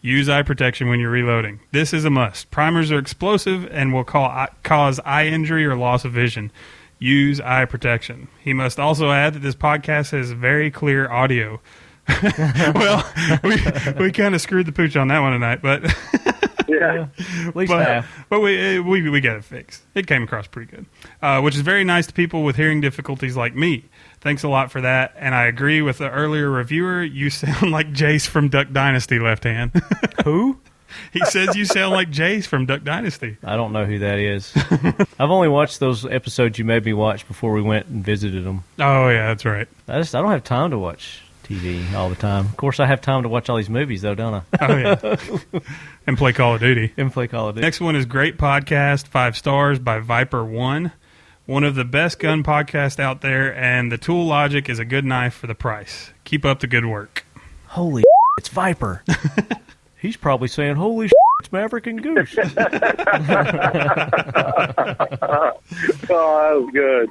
use eye protection when you're reloading. This is a must. Primers are explosive and will cause eye injury or loss of vision. Use eye protection. He must also add that this podcast has very clear audio. Well, we kind of screwed the pooch on that one tonight, but Yeah. At least half. But we got it fixed. It came across pretty good, which is very nice to people with hearing difficulties like me. Thanks a lot for that. And I agree with the earlier reviewer. You sound like Jace from Duck Dynasty, Left Hand. Who? He says you sound like Jace from Duck Dynasty. I don't know who that is. I've only watched those episodes you made me watch before we went and visited them. Oh, yeah, that's right. I don't have time to watch TV all the time. Of course, I have time to watch all these movies, though, don't I? Oh, yeah. And play Call of Duty. Next one is Great Podcast, 5 stars by Viper 1. One of the best gun podcasts out there, and the tool logic is a good knife for the price. Keep up the good work. Holy it's Viper. He's probably saying, holy it's Maverick and Goose. Oh, that was good.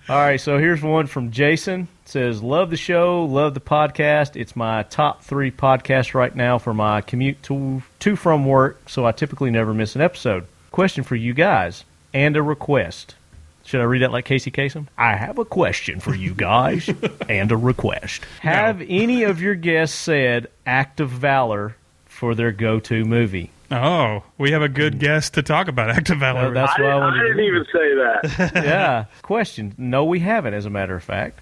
All right, so here's one from Jason. It says, love the show, love the podcast. It's my top 3 podcast right now for my commute to from work, so I typically never miss an episode. Question for you guys, and a request. Should I read that like Casey Kasem? I have a question for you guys, and a request. Have any of your guests said Act of Valor for their go-to movie? Oh, we have a good guest to talk about Act of Valor. That's what I wanted I didn't even say that. Yeah. Question. No, we haven't, as a matter of fact.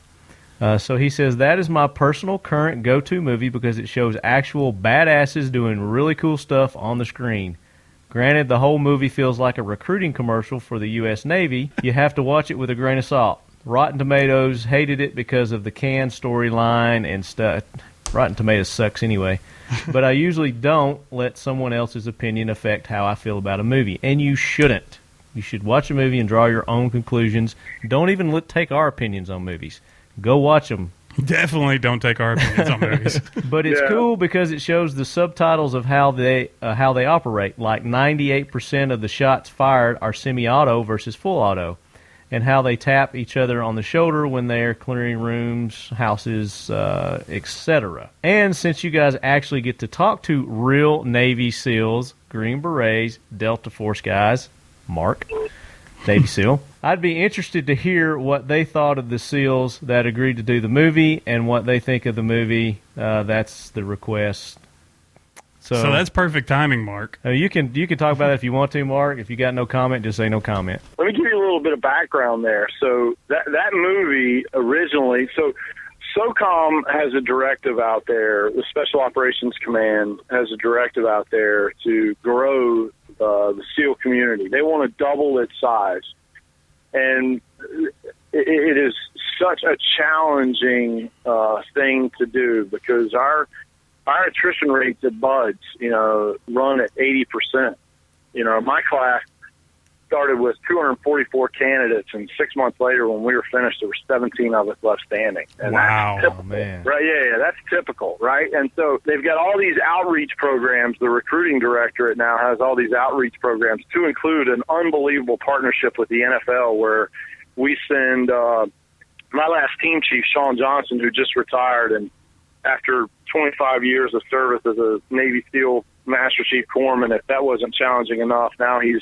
So he says, that is my personal current go-to movie because it shows actual badasses doing really cool stuff on the screen. Granted, the whole movie feels like a recruiting commercial for the U.S. Navy. You have to watch it with a grain of salt. Rotten Tomatoes hated it because of the canned storyline and stuff. Rotten Tomatoes sucks anyway. But I usually don't let someone else's opinion affect how I feel about a movie. And you shouldn't. You should watch a movie and draw your own conclusions. Don't even take our opinions on movies. Go watch them. Definitely don't take our opinions on movies. But it's cool because it shows the subtitles of how they operate. Like 98% of the shots fired are semi-auto versus full auto. And how they tap each other on the shoulder when they're clearing rooms, houses, etc. And since you guys actually get to talk to real Navy SEALs, Green Berets, Delta Force guys, Mark, Navy SEAL, I'd be interested to hear what they thought of the SEALs that agreed to do the movie and what they think of the movie. That's the request. So that's perfect timing, Mark. You can talk about it if you want to, Mark. If you got no comment, just say no comment. Let me give you a little bit of background there. So that movie originally, SOCOM has a directive out there. The Special Operations Command has a directive out there to grow the SEAL community. They want to double its size, and it is such a challenging thing to do because our attrition rates at BUD/S, run at 80%. My class started with 244 candidates, and 6 months later, when we were finished, there were 17 of us left standing. And wow, that's typical, man! Right? Yeah, that's typical, right? And so they've got all these outreach programs. The recruiting directorate now has all these outreach programs to include an unbelievable partnership with the NFL, where we send my last team chief, Sean Johnson, who just retired, and after 25 years of service as a Navy SEAL Master Chief Corpsman, if that wasn't challenging enough, now he's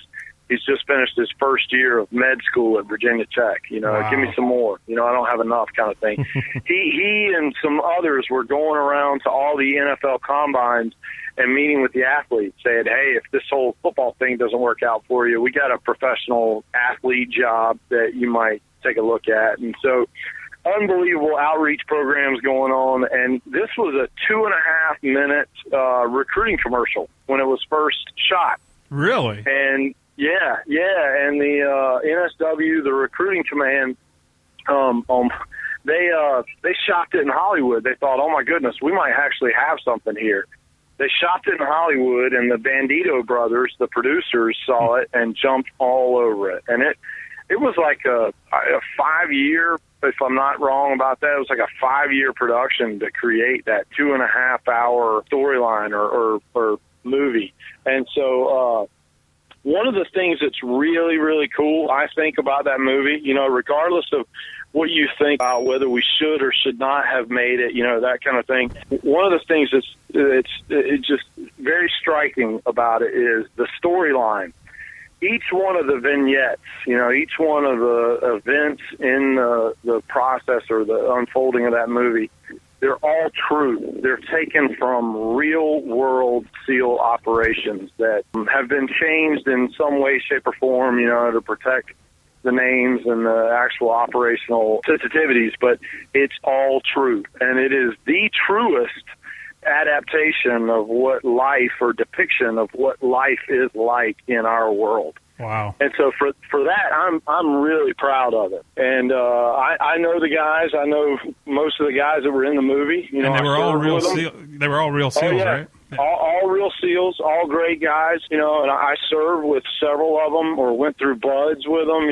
just finished his first year of med school at Virginia Tech. Wow. Give me some more. I don't have enough kind of thing. He and some others were going around to all the NFL combines and meeting with the athletes, saying, hey, if this whole football thing doesn't work out for you, we got a professional athlete job that you might take a look at. And so unbelievable outreach programs going on. And this was a 2.5-minute recruiting commercial when it was first shot. Really? And yeah. And the NSW, the recruiting command, they shopped it in Hollywood. They thought, oh my goodness, we might actually have something here. They shopped it in Hollywood, and the Bandito brothers, the producers, saw it and jumped all over it. And it was like a 5-year, if I'm not wrong about that, it was like a 5-year production to create that 2.5-hour storyline or movie. And so one of the things that's really, really cool, I think, about that movie, regardless of what you think about whether we should or should not have made it, that kind of thing. One of the things it's just very striking about it is the storyline. Each one of the vignettes, each one of the events in the process or the unfolding of that movie, they're all true. They're taken from real-world SEAL operations that have been changed in some way, shape, or form, to protect the names and the actual operational sensitivities, but it's all true. And it is the truest adaptation of what life or depiction of what life is like in our world. Wow. And so for that, I'm really proud of it. And I know the guys. I know most of the guys that were in the movie. And they were all real SEALs. They were all real SEAls, right? Yeah. All real SEAls, all great guys, and I served with several of them or went through buds with them,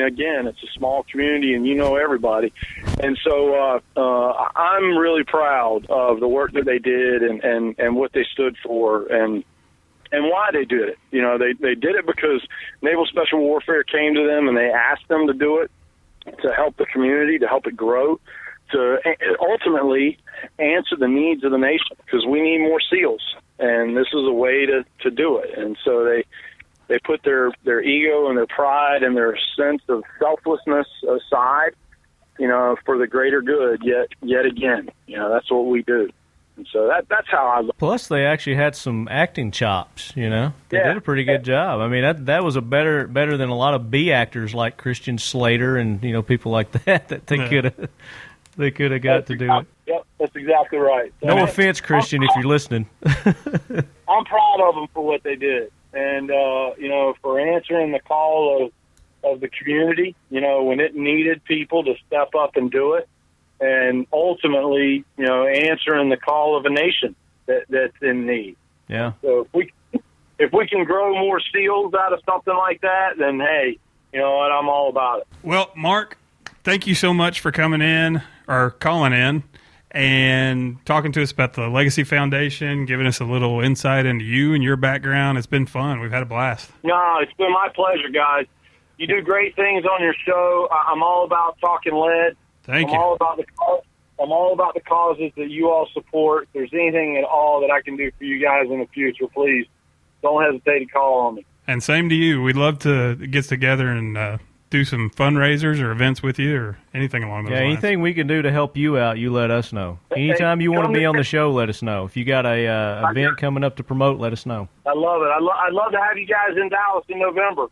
again, it's a small community and everybody. And so I'm really proud of the work that they did and what they stood for and why they did it. They did it because Naval Special Warfare came to them and they asked them to do it to help the community, to help it grow, to ultimately answer the needs of the nation, because we need more SEALs, and this is a way to do it. And so they put their ego and their pride and their sense of selflessness aside, for the greater good. Yet again, that's what we do. And so that's how I look. Plus, they actually had some acting chops. They did a pretty good job. I mean, that was a better than a lot of B actors like Christian Slater and people like that they could have got to do it. Yep, that's exactly right. So, no offense, Christian, if you're listening. I'm proud of them for what they did, and for answering the call of the community. When it needed people to step up and do it, and ultimately, answering the call of a nation that's in need. Yeah. So if we can grow more SEALs out of something like that, then hey, you know what, I'm all about it. Well, Mark, thank you so much for coming in or calling in and talking to us about the Legacy Foundation, giving us a little insight into you and your background. It's been fun. We've had a blast. No, it's been my pleasure, guys. You do great things on your show. I'm all about talking lead. Thank you. I'm all about the causes that you all support. If there's anything at all that I can do for you guys in the future, please don't hesitate to call on me. And same to you. We'd love to get together and do some fundraisers or events with you or anything along those lines. Anything we can do to help you out, you let us know. Anytime you want to be on the show, let us know. If you got a event coming up to promote, let us know. I love it. I'd love to have you guys in Dallas in November.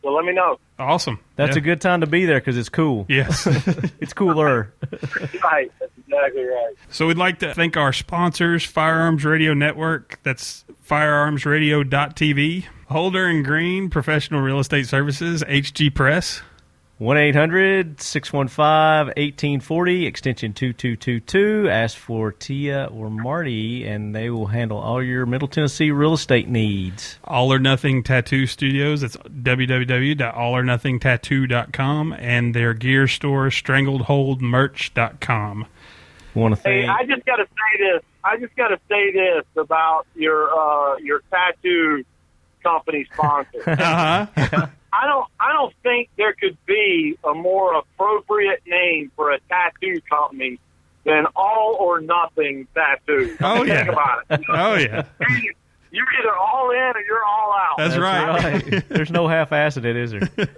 So let me know. Awesome. That's a good time to be there because it's cool. Yes. It's cooler. Right. That's exactly right. So we'd like to thank our sponsors, Firearms Radio Network. That's firearmsradio.tv. Holder and Green, Professional Real Estate Services, HG Press. 1-800-615-1840, extension 2222. Ask for Tia or Marty, and they will handle all your Middle Tennessee real estate needs. All or Nothing Tattoo Studios. It's www.allornothingtattoo.com, and their gear store, strangledholdmerch.com. Hey, I just got to say this. about your tattoo company sponsor. Uh-huh. I don't think there could be a more appropriate name for a tattoo company than All or Nothing Tattoo. Oh, yeah. Think about it. Oh, yeah. You're either all in or you're all out. That's right. There's no half-assed it, is there?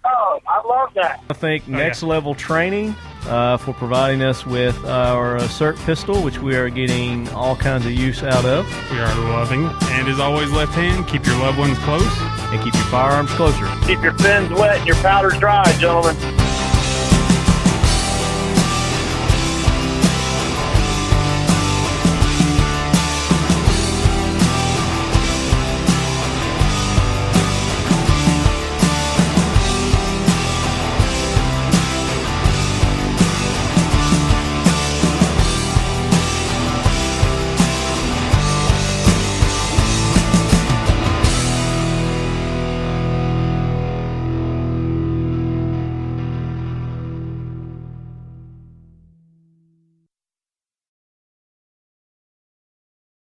Oh, I love that. I think Next Level Training for providing us with our Cert pistol, which we are getting all kinds of use out of. We are loving. And as always, left hand, keep your loved ones close. And keep your firearms closer. Keep your fins wet and your powder dry, gentlemen.